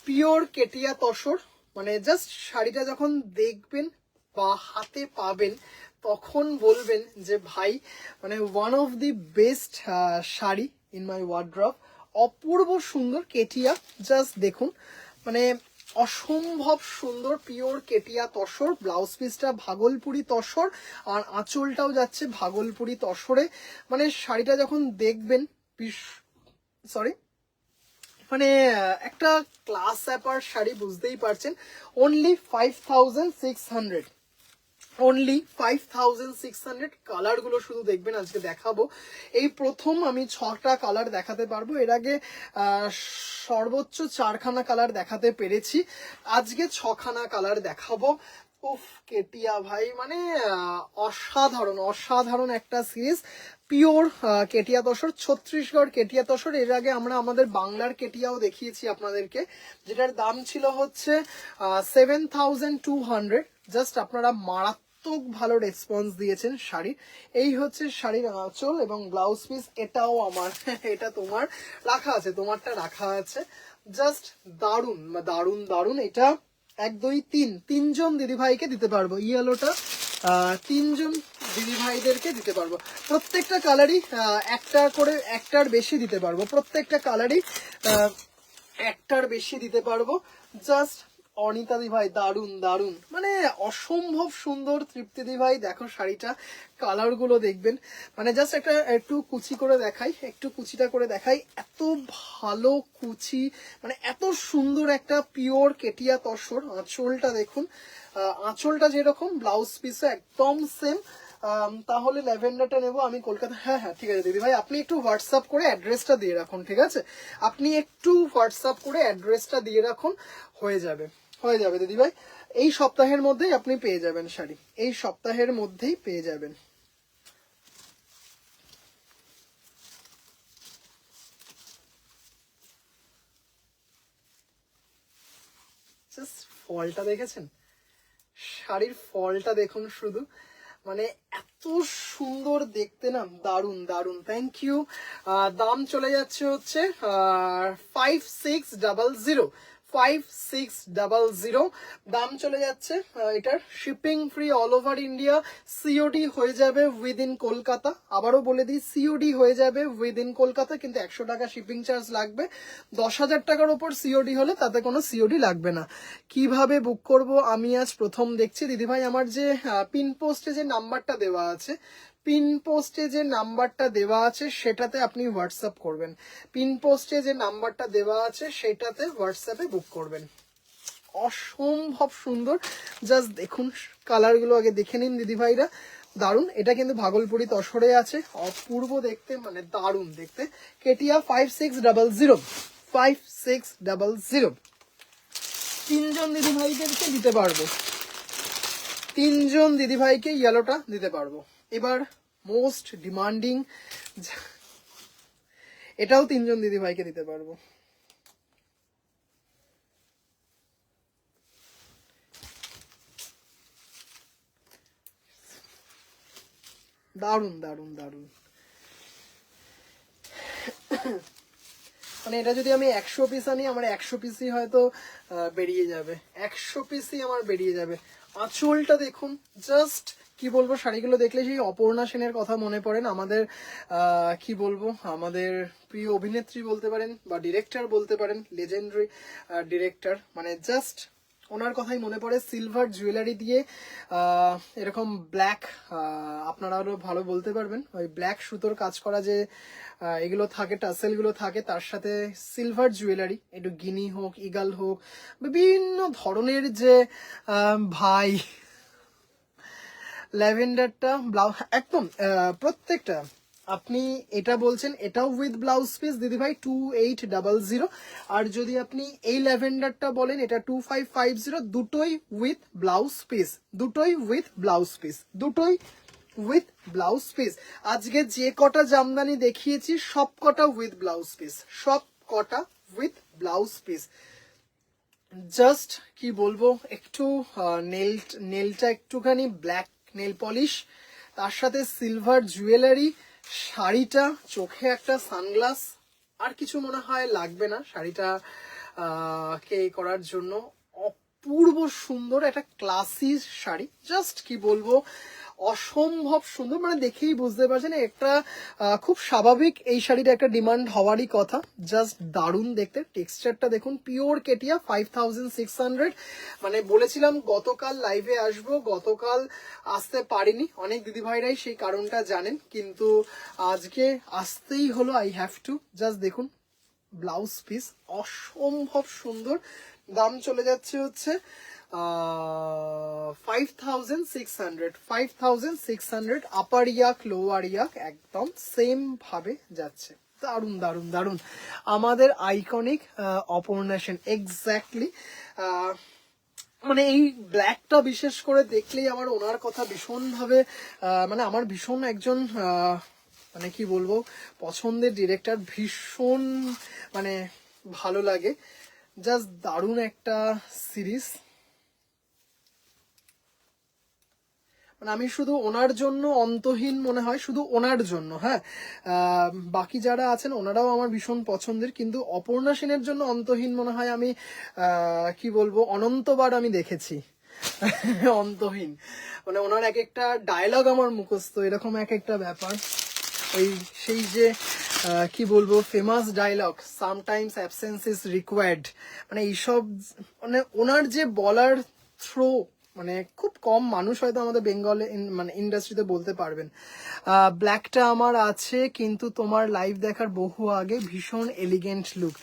পিওর কেটিয়া তসর, মানে জাস্ট শাড়িটা যখন দেখবেন বা হাতে পাবেন তখন বলবেন যে ভাই মানে one of the best sari in my wardrobe. অপূর্ব সুন্দর কেটিয়া, জাস্ট দেখুন মানে অসম্ভব সুন্দর পিওর কেটিয়া তসর। ব্লাউজ পিসটা ভাগলপুরি তসর আর আঁচলটাও যাচ্ছে ভাগলপুরি তসরে। মানে শাড়িটা যখন দেখবেন সরি মানে একটা ক্লাস অ্যাপার শাড়ি, বুঝতেই পারছেন। Only 5600, only 5600। কালারগুলো শুধু দেখবেন, আজকে দেখাবো এই প্রথম আমি 6টা কালার দেখাতে পারবো। এর আগে সর্বোচ্চ 4খানা কালার দেখাতে পেরেছি, আজকে 6খানা কালার দেখাবো। উফ কেটিয়া ভাই মানে অসাধারণ একটা সিরিজ। পিওর কেটিয়া তসর, ছত্তিশগড় কেটিয়া তসর। এর আগে আমরা আমাদের বাংলার কেটিয়াও দেখিয়েছি আপনাদেরকে, যেটার দাম ছিল হচ্ছে 7200। জাস্ট আপনারা মারাত্মক ভালো রেসপন্স দিয়েছেন শাড়ির। এই হচ্ছে শাড়ির আঁচল এবং ব্লাউজ পিস, এটাও আমার এটা তোমার রাখা আছে, তোমারটা রাখা আছে। জাস্ট দারুন। এটা 1 2 3 তিনজন দিদিভাইকে দিতে পারবো, ইয়েলোটা 3জন দিদিভাইদেরকে দিতে পারবো। প্রত্যেকটা কালারই একটা করে, একটার বেশি দিতে পারবো, প্রত্যেকটা কালারই একটার বেশি দিতে পারবো। জাস্ট অনিতা দি ভাই দারুন মানে অসম্ভব সুন্দর। তৃপ্তি দি ভাই দেখো শাড়িটা, কালার গুলো দেখবেন মানে জাস্ট একটু কুচি করে দেখাই, একটু কুচিটা করে দেখাই। এত ভালো কুচি, মানে এত সুন্দর একটা পিওর কেটিয়া তসর। আঁচলটা দেখুন, আঁচলটা যেরকম ব্লাউজ পিসও একদম সেম। তাহলে ল্যাভেন্ডারটা নেবো আমি কলকাতা। হ্যাঁ ঠিক আছে দিদি ভাই, আপনি একটু হোয়াটসঅ্যাপ করে অ্যাড্রেসটা দিয়ে রাখুন, ঠিক আছে? আপনি একটু হোয়াটসঅ্যাপ করে অ্যাড্রেসটা দিয়ে রাখুন, হয়ে যাবে দিদি ভাই। এই সপ্তাহের মধ্যেই আপনি পেয়ে যাবেন শাড়ি, এই সপ্তাহের মধ্যেই পেয়ে যাবেন। জাস্ট ফলটা দেখেছেন, শাড়ির ফলটা দেখুন শুধু, মানে এত সুন্দর দেখতে না, দারুন। Thank you. দাম চলে যাচ্ছে হচ্ছে 5600, 5600 দাম চলে যাচ্ছে। এটার shipping free all over India. COD হয়ে যাবে উইদিন কলকাতা, আবারও বলে দিই সিওডি হয়ে যাবে উইদিন কলকাতা, কিন্তু 100 টাকা শিপিং চার্জ লাগবে। 10,000 টাকার ওপর সিওডি হলে তাতে কোনো সিওডি লাগবে না। কিভাবে বুক করব আমি আজ প্রথম দেখছি দিদিভাই। আমার যে পিন পোস্টে যে নাম্বারটা দেওয়া আছে, পিন পোস্টে যে নাম্বারটা দেওয়া আছে সেটাতে আপনি হোয়াটসঅ্যাপ করবেন, পিন পোস্টে যে নাম্বারটা দেওয়া আছে সেটাতে হোয়াটসঅ্যাপে বুক করবেন। অসম্ভব সুন্দর, জাস্ট দেখুন কালারগুলো আগে দেখে নিন দিদিভাইরা, দারুন। এটা কিন্তু ভাগলপুরি তসরে আছে, অপূর্ব দেখতে, মানে দারুন দেখতে। কেটিয়া 5600, 5600। 3জন দিদিভাইদেরকে দিতে পারবো, 3জন দিদিভাইকে ইয়েলোটা দিতে পারবো। এবার মোস্ট ডিমান্ডিং, এটাও 3জন দিদিভাইকে দিতে পারবো। দারুন মানে এটা যদি আমি 100 পিস আনি, আমার 100 পিসই হয়তো বেরিয়ে যাবে, 100 পিসই আমার বেরিয়ে যাবে। আঁচলটা দেখুন, জাস্ট কি বলবো, শাড়িগুলো দেখলে সেই অপর্ণা সেনের কথা মনে পড়েন। আমাদের কি বলবো, আমাদের প্রিয় অভিনেত্রী বলতে পারেন বা ডিরেক্টর বলতে পারেন, লেজেন্ডারি ডিরেক্টর। মানে জাস্ট ওনার কথাই মনে পড়ে, সিলভার জুয়েলারি দিয়ে এরকম ব্ল্যাক, আপনারা আরো ভালো বলতে পারবেন, ওই ব্ল্যাক সুতোর কাজ করা যে এগুলো থাকে, টাসেলগুলো থাকে, তার সাথে সিলভার জুয়েলারি, একটু গিনি হোক, ইগাল হোক, বিভিন্ন ধরনের যে ভাই ল্যাভেন্ডারটা ব্লাউজ একদম প্রত্যেকটা। আপনি এটা বলছেন এটাও উইথ ব্লাউজ পিস দিদিভাই 2800, আর যদি আপনি এই ল্যাভেন্ডারটা বলেন এটা 2550, দুটোই উইথ ব্লাউজ পিস, দুটোই উইথ ব্লাউজ পিস, দুটোই উইথ ব্লাউজ পিস। আজকে যে কটা জামদানি দেখিয়েছি সব কটা উইথ ব্লাউজ পিস, সব কটা উইথ ব্লাউজ পিস। জাস্ট কি বলবো, একটু নেলটা একটুখানি ব্ল্যাক নেল পলিশ, তার সাথে সিলভার জুয়েলারি, শাড়িটা, চোখে একটা সানগ্লাস, আর কিছু মনে হয় লাগবে না শাড়িটা কে করার জন্য। অপূর্ব সুন্দর একটা ক্লাসি শাড়ি, জাস্ট কি বলবো, অসম্ভব সুন্দর, মানে দেখেই বুঝতে পারছেন একটা খুব স্বাভাবিক এই শাড়িটা একটা ডিমান্ড হওয়ারই কথা। জাস্ট দারুণ দেখতে, টেক্সচারটা দেখুন, পিওর কেটিয়া 5600। মানে বলেছিলাম গতকাল লাইভে আসবো, গতকাল আসতে পারিনি, অনেক দিদিভাইরাই সেই কারণটা জানেন, কিন্তু আজকে আসতেই হলো, আই হ্যাভ টু। জাস্ট দেখুন ব্লাউজ পিস অসম্ভব সুন্দর, দাম চলে যাচ্ছে হচ্ছে 5600, আপার ইয়াক লোয়ার ইয়াক একদম সেম ভাবে যাচ্ছে। দারুন দারুন দারুন, আমাদের আইকনিক অপর্ণা সেন এক্স্যাক্টলি। মানে এই ব্ল্যাকটা বিশেষ করে দেখলেই আমার ওনার কথা ভীষণ ভাবে, মানে আমার ভীষণ একজন মানে কি বলবো পছন্দের ডিরেক্টর, ভীষণ মানে ভালো লাগে। জাস্ট দারুণ একটা সিরিজ, মানে আমি শুধু ওনার জন্য অন্তহীন মনে হয়, শুধু ওনার জন্য, হ্যাঁ বাকি যারা আছেন ওনারাও আমার ভীষণ পছন্দের, কিন্তু অপর্ণা সেনের জন্য অন্তহীন মনে হয়। আমি কি বলবো, অনন্তবার আমি দেখেছি অন্তহীন, মানে ওনার এক একটা ডায়লগ আমার মুখস্থ, এরকম এক একটা ব্যাপার। ওই সেই যে কি বলবো famous dialogue, sometimes absence is required, মানে এইসব, মানে ওনার যে বলার থ্রো, মানে খুব কম মানুষ হয়তো আমাদের বেঙ্গলে মানে ইন্ডাস্ট্রিতে বলতে পারবেন। ব্ল্যাকটা আমার আছে কিন্তু তোমার লাইভ দেখার বহু আগে, ভীষণ elegant look.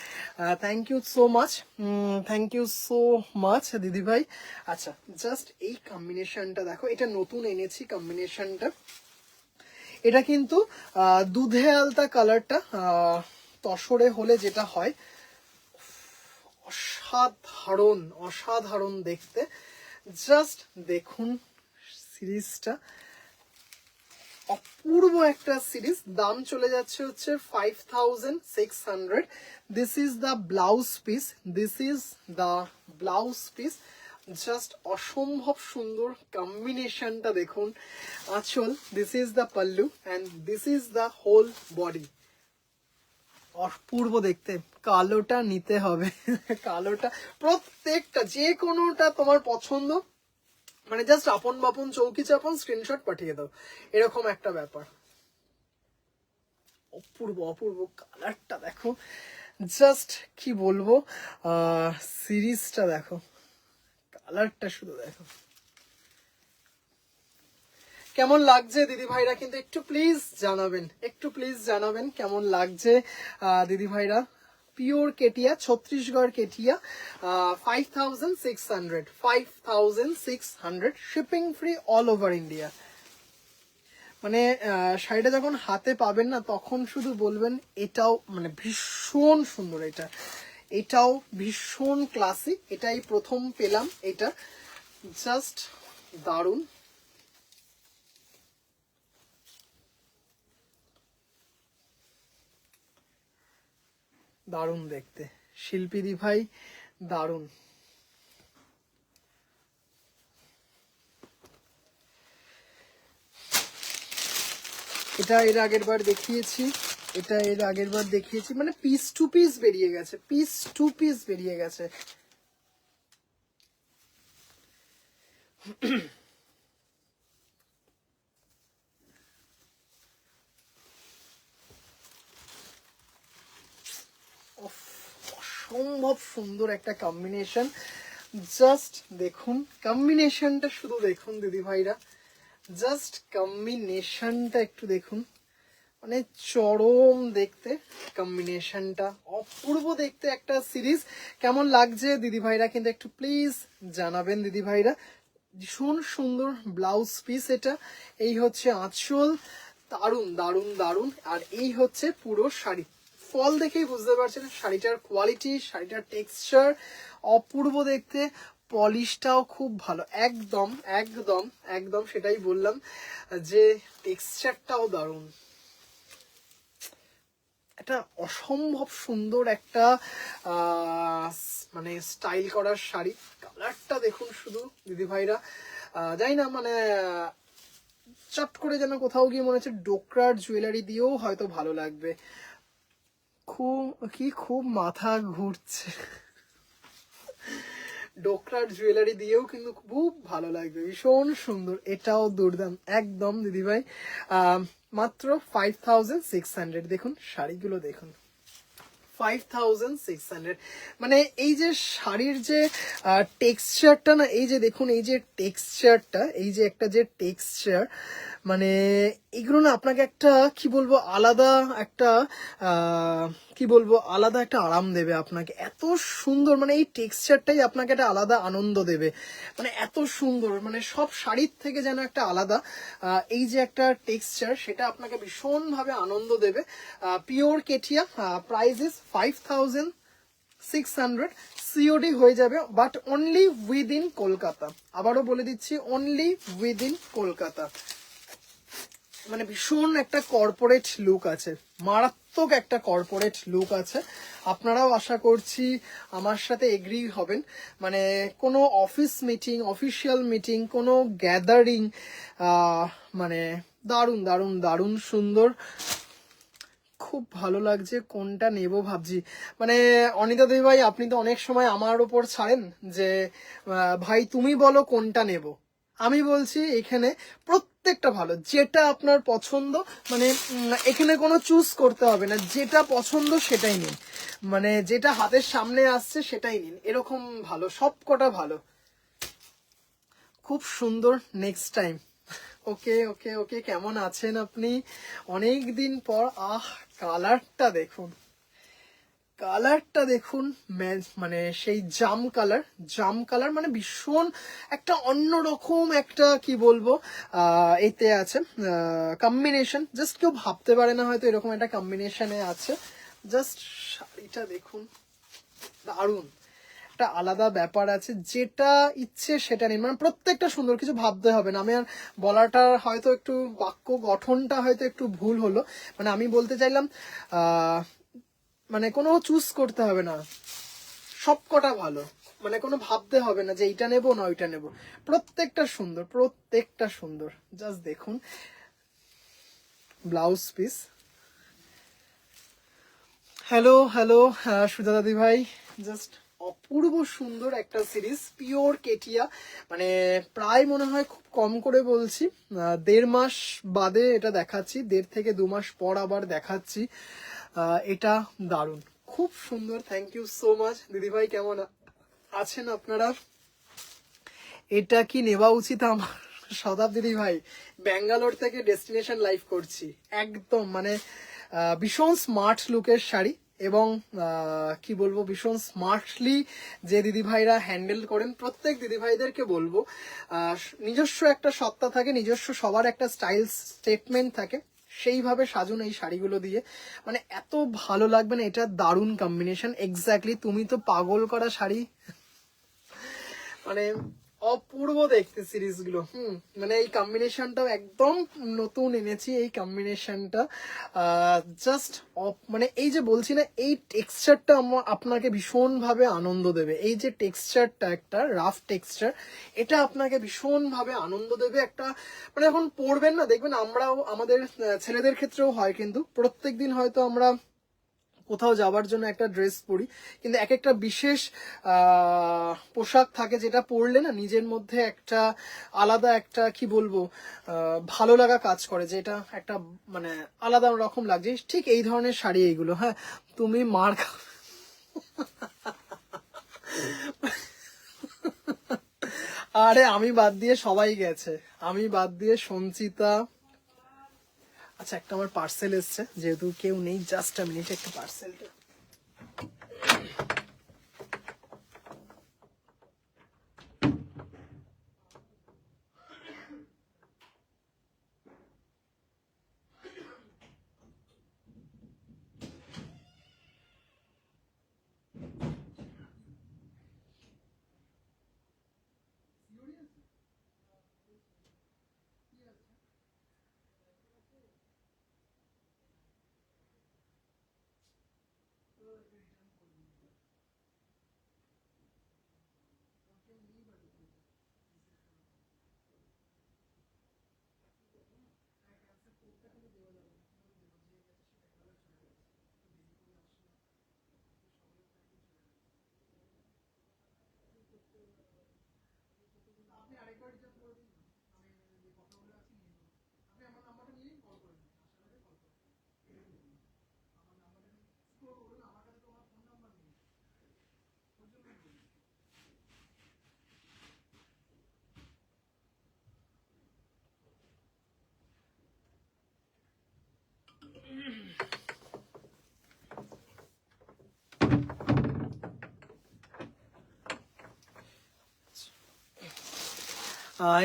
Thank you so much, thank you so much দিদিভাই। আচ্ছা জাস্ট এই কম্বিনেশনটা দেখো, এটা নতুন এনেছি কম্বিনেশনটা, এটা কিন্তু দুধে আলতা কালারটা তসরে হলে যেটা হয়, অসাধারণ অসাধারণ দেখতে। জাস্ট দেখুন সিরিজটা, অপূর্ব একটা সিরিজ, দাম চলে যাচ্ছে হচ্ছে 5600। This is the blouse piece, this is the blouse piece. Just অসম্ভব সুন্দর কম্বিনেশনটা দেখুন, আঁচল, this is the pallu and this is the whole body, অপূর্ব দেখতে। কালোটা নিতে হবে কালোটা, প্রত্যেকটা যে কোনোটা তোমার পছন্দ, মানে জাস্ট আপন বাপন চৌকি চাপন স্ক্রিনশট পাঠিয়ে দাও, এরকম একটা ব্যাপার। অপূর্ব অপূর্ব কালারটা দেখো, জাস্ট কি বলবো, সিরিজটা দেখো, কালারটা শুধু দেখো কেমন লাগছে দিদি ভাইরা, কিন্তু একটু প্লিজ জানাবেন, একটু প্লিজ জানাবেন কেমন লাগছে দিদি ভাইরা। পিওর কেটিয়া, ছত্তিশগড় কেটিয়া, 5600, shipping free all over India. মানে শাড়িটা যখন হাতে পাবেন না তখন শুধু বলবেন এটাও মানে ভীষণ সুন্দর, এটা এটাও ভীষণ ক্লাসি, এটাই প্রথম পেলাম, এটা জাস্ট দারুণ। দারুণ দেখতে শিল্পীদি ভাই, দারুণ। এটা এর আগের বার দেখিয়েছি, এটা এর আগের বার দেখিয়েছি, মানে পিস টু পিস বেরিয়ে গেছে, পিস টু পিস বেরিয়ে গেছে। অসম্ভব সুন্দর একটা কম্বিনেশন, জাস্ট দেখুন কম্বিনেশনটা, শুধু দেখুন দিদি ভাইরা, জাস্ট কম্বিনেশনটা একটু দেখুন, মানে চরম দেখতে কম্বিনেশনটা, অপূর্ব দেখতে একটা সিরিজ। কেমন লাগছে দিদি ভাইরা কিন্তু একটু প্লিজ জানাবেন দিদি ভাইরা। ভীষণ সুন্দর ব্লাউজ পিস এটা, এই হচ্ছে আঁচল, দারুন দারুন দারুন। আর এই হচ্ছে পুরো শাড়ি, ফল দেখেই বুঝতে পারছেন শাড়িটার কোয়ালিটি, শাড়িটার টেক্সচার অপূর্ব দেখতে, পলিশটাও খুব ভালো, একদম একদম একদম সেটাই বললাম যে টেক্সচারটাও দারুন। একটা অসম্ভব সুন্দর একটা মানে স্টাইল করার শাড়ি। কালারটা দেখুন শুধু দিদি ভাইরা, জানি না মানে চট করে যেন কোথাও গিয়ে মনে হচ্ছে ডোকরার জুয়েলারি দিয়েও হয়তো ভালো লাগবে। খুব মাথা ঘুরছে, ডোকরার জুয়েলারি দিয়েও কিন্তু খুব ভালো লাগবে, ভীষণ সুন্দর। এটাও দুর্দান্ত একদম দিদিভাই। মাত্র 5600। দেখুন শাড়িগুলো দেখুন, 5600। মানে এই যে শাড়ির যে টেক্সচারটা না, এই যে দেখুন এই যে টেক্সচারটা, এই যে একটা যে টেক্সচার, মানে এগুলো না আপনাকে একটা কি বলবো আলাদা একটা কি বলবো আলাদা একটা আরাম দেবে আপনাকে, এত সুন্দর। মানে এই টেক্সচারটাই আপনাকে একটা আলাদা আনন্দ দেবে, মানে এত সুন্দর, মানে সব শাড়ির থেকে যেন একটা আলাদা এই যে একটা টেক্সচার, সেটা আপনাকে ভীষণভাবে আনন্দ দেবে। পিওর কেটিয়া, প্রাইস ইজ 5600, সিওডি হয়ে যাবে, বাট অনলি উইদিন কলকাতা। আবারও বলে দিচ্ছি, অনলি উইদিন কলকাতা। মানে ভীষণ একটা কর্পোরেট লুক আছে, মারাত্মক একটা কর্পোরেট লুক আছে। আপনারাও আশা করছি আমার সাথে এগ্রি হবেন। মানে কোনো অফিস মিটিং, অফিসিয়াল মিটিং, কোনো গ্যাদারিং, মানে দারুণ দারুণ দারুণ সুন্দর, খুব ভালো লাগছে। কোনটা নেব ভাবছি, মানে অনিতা দেবী ভাই আপনি তো অনেক সময় আমার ওপর ছাড়েন যে ভাই তুমি বলো কোনটা নেব। আমি বলছি এখানে প্রত্যেকটা ভালো, যেটা আপনার পছন্দ, মানে এখানে কোনো চুজ করতে হবে না, যেটা পছন্দ সেটাই নিন, মানে যেটা হাতের সামনে আসছে সেটাই নিন, এরকম ভালো, সব কটা ভালো, খুব সুন্দর। Next time. ওকে ওকে ওকে, কেমন আছেন আপনি? অনেক দিন পর। কালারটা দেখুন, কালারটা দেখুন, মানে সেই জাম কালার, জাম কালার, মানে ভীষণ একটা অন্যরকম একটা কি বলবো এতে আছে কম্বিনেশন, জাস্ট কেউ ভাবতে পারে না হয়তো এরকম একটা কম্বিনেশনে আছে। জাস্ট শাড়িটা দেখুন, দারুণ একটা আলাদা ব্যাপার আছে, যেটা ইচ্ছে সেটা নিন, মানে প্রত্যেকটা সুন্দর, কিছু ভাবতে হবে না। আমি আর বলাটা হয়তো একটু বাক্য গঠনটা হয়তো একটু ভুল হলো, মানে আমি বলতে চাইলাম মানে কোনো চুজ করতে হবে না, সব কটা ভালো, মানে কোনো ভাবতে হবে না যে এইটা নেবো না ওইটা নেবো, প্রত্যেকটা সুন্দর, প্রত্যেকটা সুন্দর। জাস্ট দেখুন ব্লাউজ পিস। হ্যালো হ্যালো, সুজা দাদি ভাই, জাস্ট অপূর্ব সুন্দর একটা সিরিজ, পিওর কেটিয়া। মানে প্রায় মনে হয় খুব কম করে বলছি, 1.5 মাস বাদে এটা দেখাচ্ছি, 1.5 থেকে 2 মাস পর আবার দেখাচ্ছি। এটা দারুণ, খুব সুন্দর। থ্যাংক ইউ সো মাচ দিদিভাই, কেমন আছেন আপনারা? এটা কি নেওয়া উচিত আমার? শতাব দিদি ভাই, ব্যাঙ্গালোর থেকে ডেস্টিনেশন লাইভ করছি, একদম মানে ভীষণ স্মার্ট লুকের শাড়ি, এবং কি বলবো ভীষণ স্মার্টলি যে দিদি ভাইরা হ্যান্ডেল করেন, প্রত্যেক দিদি ভাইদেরকে বলবো নিজস্ব একটা সত্তা থাকে, নিজস্ব সবার একটা স্টাইল স্টেটমেন্ট থাকে, সেইভাবে সাজুন এই শাড়িগুলো দিয়ে, মানে এত ভালো লাগবে না। এটা দারুণ কম্বিনেশন, এক্স্যাক্টলি তুমি তো পাগল করা শাড়ি, মানে অপূর্ব দেখতে সিরিজগুলো। মানে এই কম্বিনেশনটাও একদম নতুন এনেছি, এই কম্বিনেশনটা জাস্ট মানে এই যে বলছি না, এই টেক্সচারটা আপনাকে ভীষণভাবে আনন্দ দেবে, এই যে টেক্সচারটা একটা রাফ টেক্সচার, এটা আপনাকে ভীষণভাবে আনন্দ দেবে। একটা মানে যখন পরবেন না, দেখবেন আমরাও আমাদের ছেলেদের ক্ষেত্রেও হয়, কিন্তু প্রত্যেকদিন হয়তো আমরা কোথাও যাওয়ার জন্য একটা ড্রেস পরি, কিন্তু এক একটা বিশেষ পোশাক থাকে যেটা পরলে না নিজের মধ্যে একটা আলাদা একটা কি বলবো ভালো লাগা কাজ করে, যেটা একটা মানে আলাদা রকম লাগছে। ঠিক এই ধরনের শাড়ি এইগুলো। হ্যাঁ, তুমি মার আরে আমি বাদ দিয়ে সবাই গেছে, আমি বাদ দিয়ে সঞ্চিতা। আচ্ছা একটা আমার পার্সেল এসছে, যেহেতু কেউ নেই, জাস্ট আ মিনিট, একটা পার্সেলটা।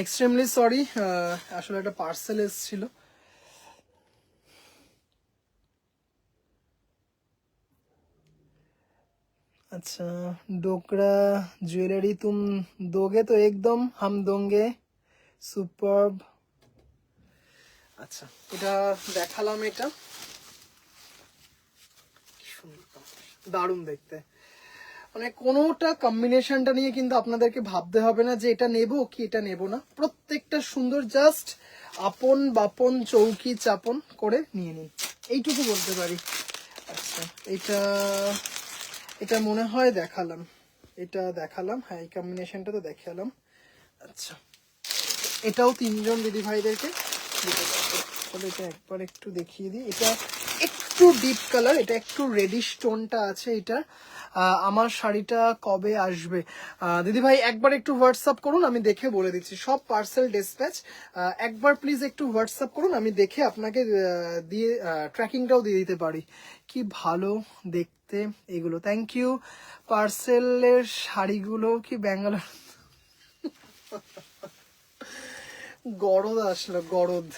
এক্সট্রিমলি সরি, আসলে একটা পার্সেল এসেছিল। अच्छा, डोकरा ज्वेलरी तुम दोगे तो एकदम हम दोगे, सुपर्ब। আচ্ছা এটা দেখালাম, এটা কি সুন্দর, দারুণ দেখতে। মানে কোনোটা কম্বিনেশনটা নিয়ে কিন্তু আপনাদেরকে ভাবতে হবে না যে এটা নেব কি এটা নেব না, প্রত্যেকটা সুন্দর, জাস্ট আপন বাপন চৌকি চাপন করে নিয়ে নিন, এইটুকু বলতে পারি। আচ্ছা এটা, এটা মনে হয় দেখালাম, এটা দেখালাম, হ্যাঁ এই কম্বিনেশনটা তো দেখালাম। আচ্ছা এটাও তিনজন দিদি ভাইদেরকে দিতে পারবো। তাহলে এটা একবার একটু দেখিয়ে দিই, এটা একটু ডিপ কালার, এটা একটু রেডিশ টোনটা আছে এটা। আমার শাড়িটা কবে আসবে? দিদি ভাই একবার একটু হোয়াটসঅ্যাপ করুন, আমি দেখে বলে দিচ্ছি। সব পার্সেল ডিসপ্যাচ, একবার প্লিজ একটু হোয়াটসঅ্যাপ করুন, আমি দেখে আপনাকে দিয়ে ট্র্যাকিংটাও দিয়ে দিতে পারি। কি ভালো দেখতে এগুলো, থ্যাংক ইউ। পার্সেলের শাড়িগুলো কি ব্যাঙ্গালোর? গরদ আসলো, গরদ,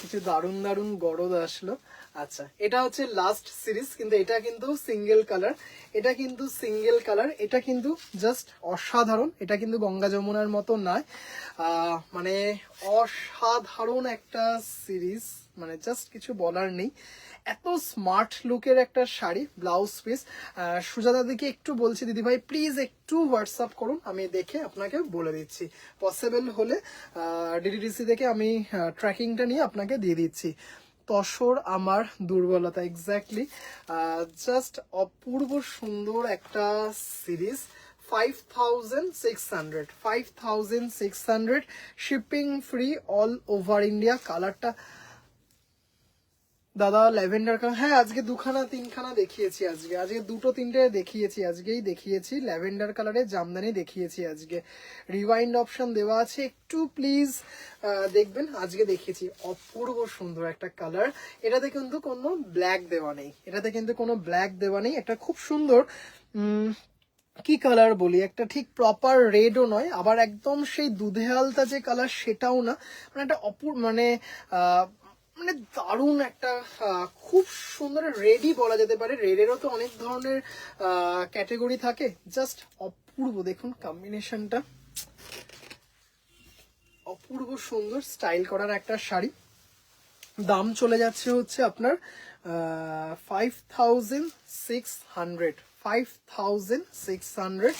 কিছু দারুণ দারুণ গরদ আসলো। আচ্ছা এটা হচ্ছে লাস্ট সিরিজ, কিন্তু এটা কিন্তু সিঙ্গেল কালার, এটা কিন্তু সিঙ্গেল কালার, এটা কিন্তু জাস্ট অসাধারণ, এটা কিন্তু গঙ্গা যমুনার মতো নয়, মানে অসাধারণ একটা সিরিজ, মানে জাস্ট কিছু বলার নেই। এত স্মার্ট লুকের একটা শাড়ি, ব্লাউজ পিস। সুজাতা দিকে একটু বলছি দিদি ভাই প্লিজ একটু হোয়াটসঅ্যাপ করুন, আমি দেখে আপনাকে বলে দিচ্ছি, পসিবল হলে ডিডিডিসি থেকে আমি ট্র্যাকিংটা নিয়ে আপনাকে দিয়ে দিচ্ছি। তসর আমার দুর্বলতা, এক্স্যাক্টলি, জাস্ট অপূর্ব সুন্দর একটা series. 5600, 5600, shipping free all over India. কালারটা দাদা ল্যাভেন্ডার কালার, হ্যাঁ আজকে দুখানা তিনখানা দেখিয়েছি, আজকে আজকে দুটো তিনটে দেখিয়েছি, আজকেই দেখিয়েছি ল্যাভেন্ডার কালারের জামদানি দেখিয়েছি আজকে। রিওয়াইন্ড অপশন দেওয়া আছে, একটু প্লিজ দেখবেন, আজকে দেখিয়েছি। অপূর্ব সুন্দর একটা কালার, এটাতে কিন্তু কোনো ব্ল্যাক দেওয়া নেই, এটাতে কিন্তু কোনো ব্ল্যাক দেওয়া নেই, একটা খুব সুন্দর কি কালার বলি, একটা ঠিক প্রপার রেডও নয়, আবার একদম সেই দুধে আলতা যে কালার সেটাও না, মানে একটা মানে মানে দারুণ একটা খুব সুন্দর রেডই বলা যেতে পারে। রেডেরও তো অনেক ধরনের ক্যাটাগরি থাকে, জাস্ট অপূর্ব, দেখুন কম্বিনেশনটা অপূর্ব সুন্দর, স্টাইল করার একটা শাড়ি। দাম চলে যাচ্ছে হচ্ছে আপনার 5600, 5600,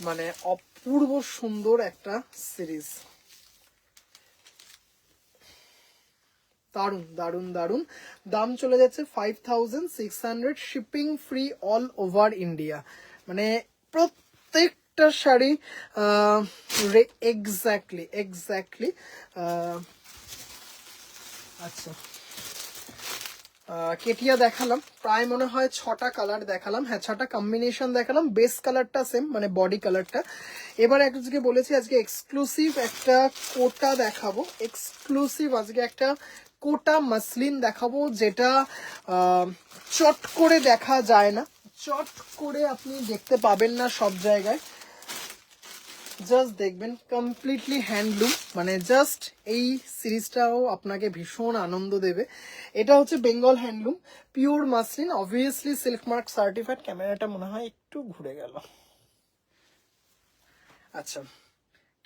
মানে অপূর্ব সুন্দর একটা সিরিজ, দারুন দারুন দারুন। দাম চলে যাচ্ছে 5600, shipping free all over India, মানে প্রত্যেকটা শাড়ি এক্স্যাক্টলি এক্স্যাক্টলি। আচ্ছা কেটিয়া দেখালাম, প্রায় মনে হয় 6টা কালার দেখালাম, হ্যাঁ 6টা কম্বিনেশন দেখালাম, বেস কালারটা সেম মানে বডি কালারটা। এবার আজকে বলেছি আজকে এক্সক্লুসিভ একটা কোটা দেখাবো, এক্সক্লুসিভ আজকে একটা কোটা মাসলিন দেখাবো, যেটা চট করে দেখা যায় না, চট করে আপনি দেখতে পাবেন না সব জায়গায়। জাস্ট দেখবেন কমপ্লিটলি হ্যান্ডলুম, মানে জাস্ট এই সিরিজটাও আপনাকে ভীষণ আনন্দ দেবে। এটা হচ্ছে Bengal handloom pure muslin, obviously silk mark certified. ক্যামেরাটা মনে হয় একটু ঘুরে গেল। আচ্ছা,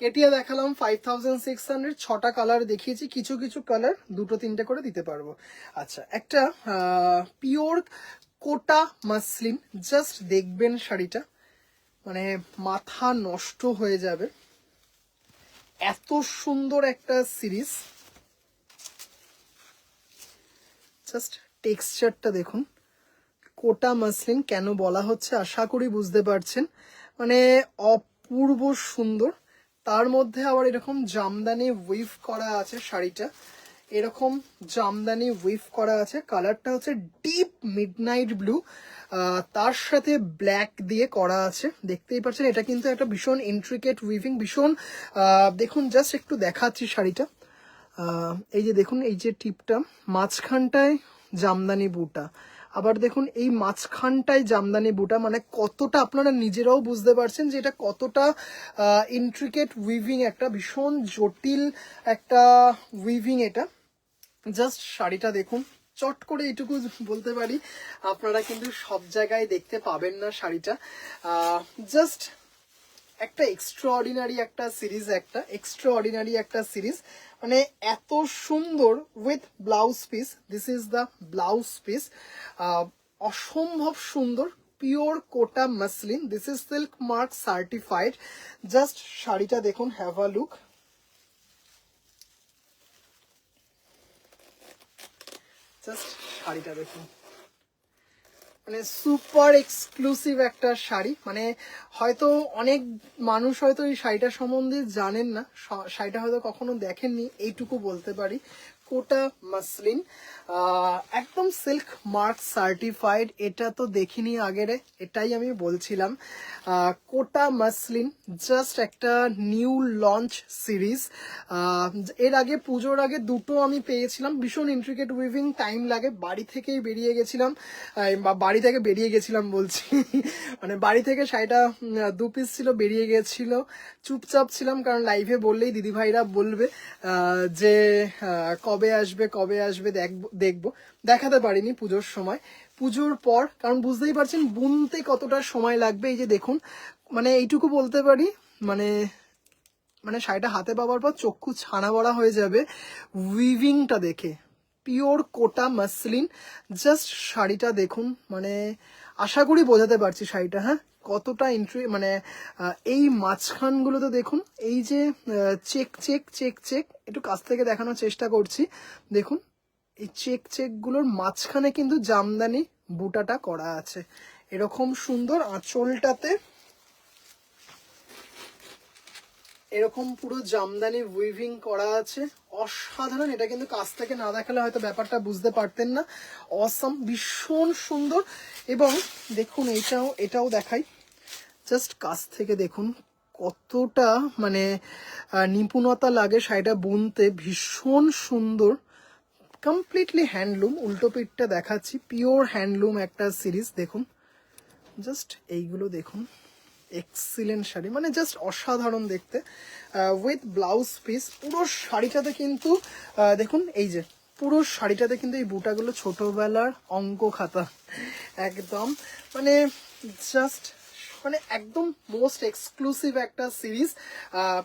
কেটিয়া দেখালাম 5600, 6টা কালার দেখিয়েছি, কিছু কিছু কালার 2-3টে করে দিতে পারবো। আচ্ছা, একটা পিওর কোটা মাসলিন, জাস্ট দেখবেন শাড়িটা, মানে মাথা নষ্ট হয়ে যাবে, এত সুন্দর একটা সিরিজ। জাস্ট টেক্সচারটা দেখুন, কোটা মাসলিন কেন বলা হচ্ছে আশা করি বুঝতে পারছেন, মানে অপূর্ব সুন্দর। তার মধ্যে আবার এরকম জামদানি উইভ করা আছে শাড়িটা, এরকম জামদানি উইভ করা আছে। কালারটা হচ্ছে ডিপ মিডনাইট ব্লু, তার সাথে ব্ল্যাক দিয়ে করা আছে, দেখতেই পাচ্ছেন। এটা কিন্তু একটা ভীষণ ইন্ট্রিকেট উইভিং, ভীষণ দেখুন জাস্ট একটু দেখাচ্ছি শাড়িটা। এই যে দেখুন, এই যে টিপটা মাঝখানটায় জামদানি বুটা, আবার দেখুন এই মাঝখানটায় জামদানি বুটা, মানে কতটা আপনারা নিজেরাও বুঝতে পারছেন যে এটা কতটা ইন্ট্রিকেট উইভিং, একটা ভীষণ জটিল একটা উইভিং এটা। জাস্ট শাড়িটা দেখুন, চট করে এটুকু বলতে পারি আপনারা কিন্তু সব জায়গায় দেখতে পাবেন না শাড়িটা। জাস্ট একটা এক্সট্রাঅর্ডিনারি একটা সিরিজ, একটা এক্সট্রাঅর্ডিনারি একটা সিরিজ, মানে এত সুন্দর with blouse piece. This is the blouse piece, অসম্ভব সুন্দর, pure Kota muslin, this is silk mark certified. Just শাড়িটা দেখুন, হ্যাভ আ লুক। জাস্ট শাড়িটা দেখুন, মানে সুপার এক্সক্লুসিভ একটা শাড়ি, মানে হয়তো অনেক মানুষ হয়তো এই শাড়িটা সম্বন্ধে জানেন না, শাড়িটা হয়তো কখনো দেখেননি, এইটুকু বলতে পারি। কোটা মাসলিন, একদম সিল্ক মার্ক সার্টিফাইড, এটা তো দেখিনি আগেরে, এটাই আমি বলছিলাম। কোটা মাসলিন জাস্ট একটা নিউ লঞ্চ সিরিজ। এর আগে পুজোর আগে দুটো আমি পেয়েছিলাম, ভীষণ ইন্ট্রিকেট উইভিং, টাইম লাগে, বাড়ি থেকেই বেরিয়ে গেছিলাম, বা বাড়ি থেকে বেরিয়ে গেছিলাম বলছি মানে বাড়ি থেকে শাড়িটা 2 পিস ছিল, বেরিয়ে গেছিল, চুপচাপ ছিলাম, কারণ লাইভে বললেই দিদিভাইরা বলবে যে কবে আসবে কবে আসবে, দেখবো, দেখাতে পারিনি পুজোর সময়। পুজোর পর, কারণ বুঝতেই পারছেন বুনতে কতটা সময় লাগবে। এই যে দেখুন, মানে এইটুকু বলতে পারি, মানে মানে শাড়িটা হাতে পাওয়ার পর চক্ষু ছানা বড়া হয়ে যাবে উইভিংটা দেখে। পিওর কোটা মাসলিন, জাস্ট শাড়িটা দেখুন, মানে আশা করি বোঝাতে পারছি শাড়িটা, হ্যাঁ কতটা মানে এই মাঝখানগুলোতে দেখুন, এই যে চেক চেক চেক চেক, একটু কাছ থেকে দেখানোর চেষ্টা করছি, দেখুন এই চেক চেক গুলোর মাঝখানে কিন্তু জামদানি বুটাটা করা আছে, এরকম সুন্দর। আঁচলটাতে এরকম পুরো জামদানি উইভিং করা আছে, অসাধারণ। এটা কিন্তু কাছ থেকে না দেখালে হয়তো ব্যাপারটা বুঝতে পারতেন না। অসাম, ভীষণ সুন্দর। এবং দেখুন এটাও দেখাই, জাস্ট কাছ থেকে দেখুন কতটা মানে নিপুণতা লাগে শাড়িটা বুনতে, ভীষণ সুন্দর, কমপ্লিটলি হ্যান্ডলুম। উল্টো পিঠটা দেখাচ্ছি, পিওর হ্যান্ডলুম একটা সিরিজ। দেখুন জাস্ট এইগুলো দেখুন, এক্সিলেন্ট শাড়ি, মানে জাস্ট অসাধারণ দেখতে, উইথ ব্লাউজ পিস। পুরো শাড়িটাতে কিন্তু দেখুন, এই যে পুরো শাড়িটাতে কিন্তু এই বুটাগুলো ছোটবেলার অঙ্ক খাতা একদম, মানে জাস্ট মানে একদম মোস্ট এক্সক্লুসিভ একটা সিরিজ।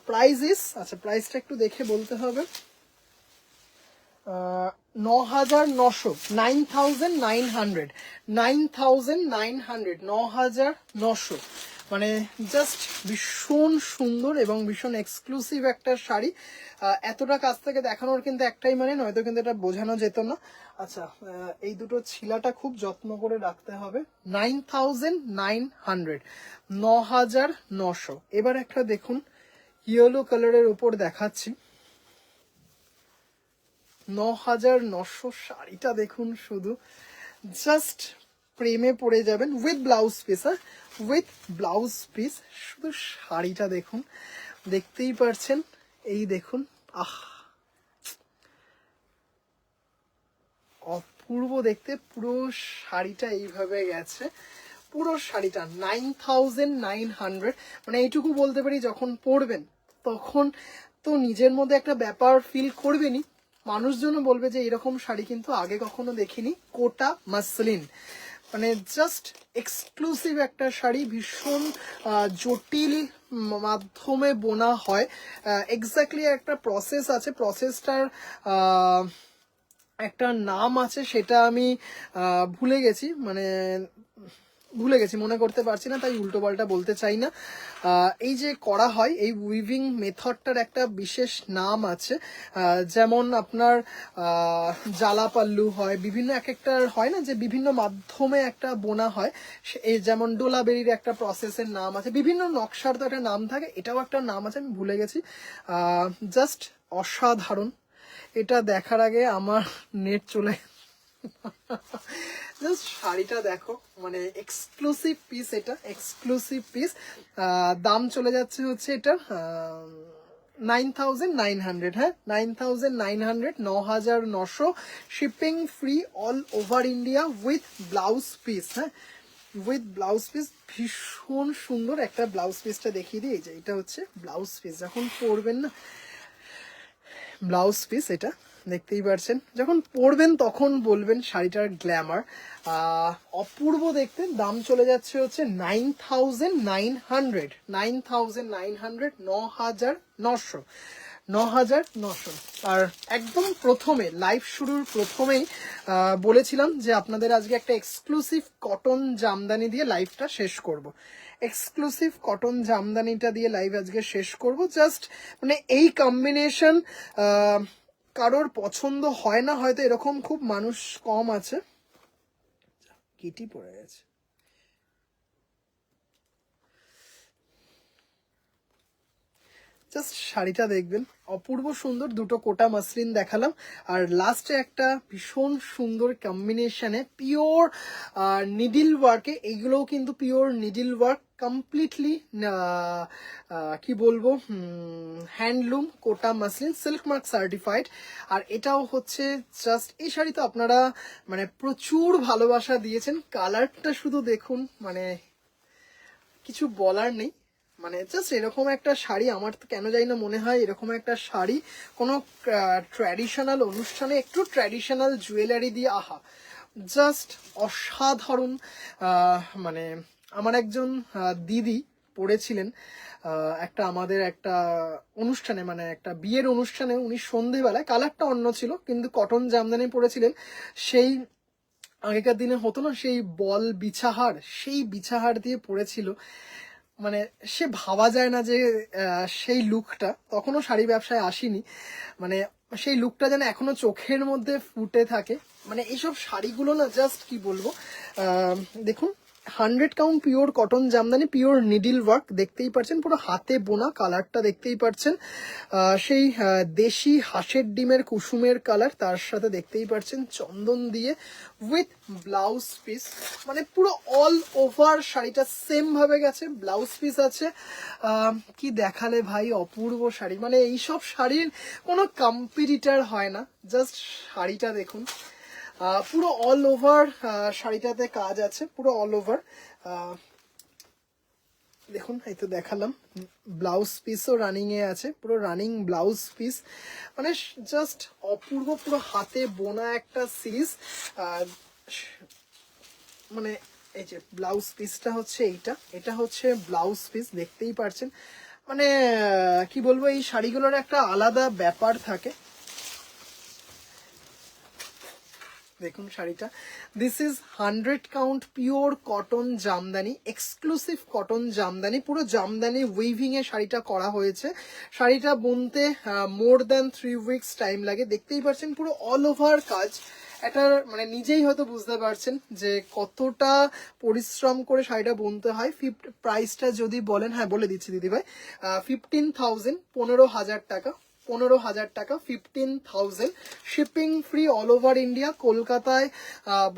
প্রাইস ইস, আচ্ছা প্রাইসটা একটু দেখে বলতে হবে, 9,900, 9,900, 9,900, 9,900, মানে জাস্ট ভীষণ সুন্দর এবং ভীষণ এক্সক্লুসিভ একটা শাড়ি। এতটা কাছ থেকে দেখানোর কিন্তু একটাই মানে, নয়তো কিন্তু এটা বোঝানো যেত না। আচ্ছা, এই দুটো ছিলাটা খুব যত্ন করে রাখতে হবে। 9,900, 9,900। এবার একটা দেখুন ইয়েলো কালারের উপর দেখাচ্ছি, 9,900 শাড়িটা দেখুন, শুধু জাস্ট প্রেমে পড়ে যাবেন। উইথ ব্লাউজ পিস, হ্যাঁ উইথ ব্লাউজ পিস। শুধু শাড়িটা দেখুন, দেখতেই পারছেন, এই দেখুন, আহ অপূর্ব দেখতে। পুরো শাড়িটা এইভাবে গেছে, পুরো শাড়িটা 9,900। মানে এইটুকু বলতে পারি, যখন পরবেন তখন তো নিজের মধ্যে একটা ব্যাপার ফিল করবেনই, মানুষজনও বলবে যে এরকম শাড়ি কিন্তু আগে কখনো দেখিনি। কোটা মাসলিন, মানে জাস্ট এক্সক্লুসিভ একটা শাড়ি, ভীষণ জটিল মাধ্যমে বোনা হয়। এক্স্যাক্টলি একটা প্রসেস আছে, প্রসেসটার একটা নাম আছে, সেটা আমি ভুলে গেছি, মনে করতে পারছি না, তাই উল্টো পাল্টা বলতে চাই না। এই যে করা হয়, এই উইভিং মেথডটার একটা বিশেষ নাম আছে। যেমন আপনার জালা পাল্লু হয়, বিভিন্ন এক একটার হয় না, যে বিভিন্ন মাধ্যমে একটা বোনা হয়। এই যেমন ডোলাবেরির একটা প্রসেসের নাম আছে, বিভিন্ন নকশার তো একটা নাম থাকে, এটাও একটা নাম আছে, আমি ভুলে গেছি। জাস্ট অসাধারণ। এটা দেখার আগে আমার নেট চলে, জাস্ট শাড়িটা দেখো, মানে এক্সক্লুসিভ পিস, এটা এক্সক্লুসিভ পিস। দাম চলে যাচ্ছে হচ্ছে এটা 9,900, হ্যাঁ 9,900, 9,900, shipping free all over India with blouse piece, হ্যাঁ উইথ ব্লাউজ পিস। ভীষণ সুন্দর একটা ব্লাউজ পিসটা দেখিয়ে দিই, এই যে এটা হচ্ছে ব্লাউজ পিস, যখন পরবেন না ব্লাউজ পিস, এটা দেখতেই পারছেন, যখন পরবেন তখন বলবেন শাড়িটার গ্ল্যামার। অপূর্ব দেখতে। দাম চলে যাচ্ছে হচ্ছে 9,900, 9,900, 9,900, 9,900। আর একদম প্রথমে লাইভ শুরুর প্রথমেই বলেছিলাম যে আপনাদের আজকে একটা এক্সক্লুসিভ কটন জামদানি দিয়ে লাইভটা শেষ করব। এক্সক্লুসিভ কটন জামদানিটা দিয়ে লাইভ আজকে শেষ করব। জাস্ট মানে এই কম্বিনেশন কারোর পছন্দ হয় না হয়তো, এরকম খুব মানুষ কম আছে। কিটি পড়ে গেছে। জাস্ট শাড়িটা দেখবেন, অপূর্ব সুন্দর। দুটো কোটা মাসলিন দেখালাম, আর লাস্টে একটা ভীষণ সুন্দর কম্বিনেশনে পিওর নিডিল ওয়ার্কে, এইগুলোও কিন্তু পিওর নিডিল ওয়ার্ক, কমপ্লিটলি কি বলবো, হ্যান্ডলুম কোটা মাসলিন, সিল্ক মার্ক সার্টিফাইড। আর এটাও হচ্ছে জাস্ট, এই শাড়ি তো আপনারা মানে প্রচুর ভালোবাসা দিয়েছেন। কালারটা শুধু দেখুন, মানে কিছু বলার নেই। মানে জাস্ট এরকম একটা শাড়ি, আমার তো কেন জানি না মনে হয় এরকম একটা শাড়ি কোনো ট্র্যাডিশনাল অনুষ্ঠানে একটু ট্র্যাডিশনাল জুয়েলারি দিয়ে, আহা জাস্ট অসাধারণ। মানে আমার একজন দিদি পড়েছিলেন একটা আমাদের একটা অনুষ্ঠানে, মানে একটা বিয়ের অনুষ্ঠানে, উনি সন্ধেবেলায়, কালারটা অন্য ছিল কিন্তু কটন জামদানি পড়েছিলেন। সেই আগেকার দিনে হতো না সেই বল বিছাহার, সেই বিছাহার দিয়ে পড়েছিল। মানে সে ভাবা যায় না যে সেই লুকটা, তখনও শাড়ি ব্যবসায় আসিনি, মানে সেই লুকটা যেন এখনো চোখের মধ্যে ফুটে থাকে। মানে এইসব শাড়িগুলো না জাস্ট কি বলবো, দেখুন 100 count pure cotton Jamdani, pure needle work, দেখতেই পাচ্ছেন পুরো হাতে বোনা, কালারটা দেখতেই পাচ্ছেন সেই দেশি হাঁসের ডিমের কুসুমের কালার, তার সাথে দেখতেই পাচ্ছেন চন্দন দিয়ে উইথ ব্লাউজ পিস। মানে পুরো অল ওভার শাড়িটা সেম ভাবে গেছে, ব্লাউজ পিস আছে। কি দেখালে ভাই, অপূর্ব শাড়ি। মানে এইসব শাড়ির কোনো কম্পিটিটার হয় না। জাস্ট শাড়িটা দেখুন, পুরো অল ওভার শাড়িটাতে কাজ আছে, পুরো অল ওভার। দেখুন এই তো দেখালাম, ব্লাউজ পিসও রানিং এ আছে, পুরো রানিং ব্লাউজ পিস। মানে জাস্ট অপূর্ব, পুরো হাতে বোনা একটা সিরিজ। মানে এই যে ব্লাউজ পিসটা হচ্ছে এইটা, এটা হচ্ছে ব্লাউজ পিস, দেখতেই পারছেন। মানে কি বলবো, এই শাড়িগুলোর একটা আলাদা ব্যাপার থাকে। দেখুন শাড়িটা, this is 100 count pure cotton Jamdani, exclusive cotton Jamdani, পুরো জামদানি উইভিং এ শাড়িটা করা হয়েছে। শাড়িটা বুনতে মোর দ্যান 3 উইকস টাইম লাগে। দেখতেই পাচ্ছেন পুরো অল ওভার কাজ। এটার মানে নিজেই হয়তো বুঝতে পারছেন যে কতটা পরিশ্রম করে শাড়িটা বুনতে হয়। প্রাইসটা যদি বলেন, হ্যাঁ বলে দিচ্ছি দিদিভাই, 15,000, 15,000 টাকা। 15,000 টাকা, 15,000, shipping free all over India. কলকাতায়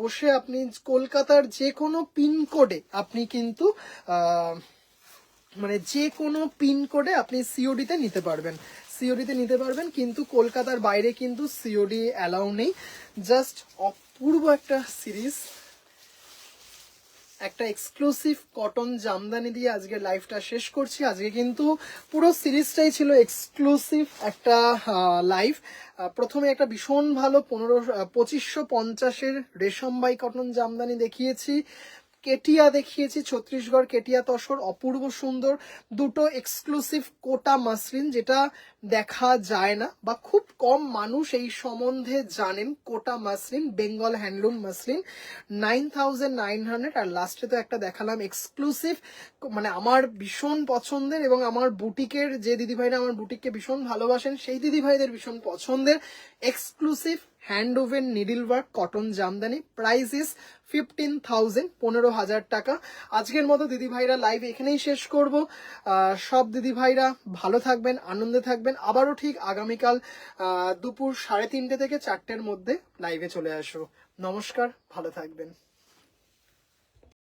বসে আপনি কলকাতার যে কোনো পিনকোডে আপনি কিন্তু মানে যে কোনো পিনকোডে আপনি সিওডিতে নিতে পারবেন, সিওডিতে নিতে পারবেন, কিন্তু কলকাতার বাইরে কিন্তু সিওডি অ্যালাউ নেই। জাস্ট অপূর্ব একটা সিরিজ, একটা এক্সক্লুসিভ কটন জামদানি দিয়ে আজকে লাইভটা শেষ করছি। আজকে কিন্তু পুরো সিরিজটাই ছিল এক্সক্লুসিভ একটা লাইভ। প্রথমে একটা ভীষণ ভালো 2550-এর রেশমবাই কটন জামদানি দেখিয়েছি, কেটিয়া দেখিয়েছি, ছত্তিশগড় কেটিয়া তসর, অপূর্ব সুন্দর। দুটো এক্সক্লুসিভ কোটা মাসলিন, যেটা দেখা যায় না বা খুব কম মানুষ এই সম্বন্ধে জানেন। কোটা মাসলিন, বেঙ্গল হ্যান্ডলুম মাসলিন, 9,900। আর লাস্টে তো একটা দেখালাম এক্সক্লুসিভ, মানে আমার ভীষণ পছন্দের এবং আমার বুটিকের যে দিদিভাইরা আমার বুটিককে ভীষণ ভালোবাসেন সেই দিদিভাইদের ভীষণ পছন্দের exclusive hand woven needle work cotton Jamdani. Price is 15,000, 15,000 টাকা। আজকের মতো দিদিভাইরা লাইভ এখানেই শেষ করব। সব দিদিভাইরা ভালো থাকবেন, আনন্দে থাকবেন। আবারও ঠিক আগামীকাল দুপুর 3:30 থেকে 4টের মধ্যে লাইভে চলে আসবো। নমস্কার, ভালো থাকবেন।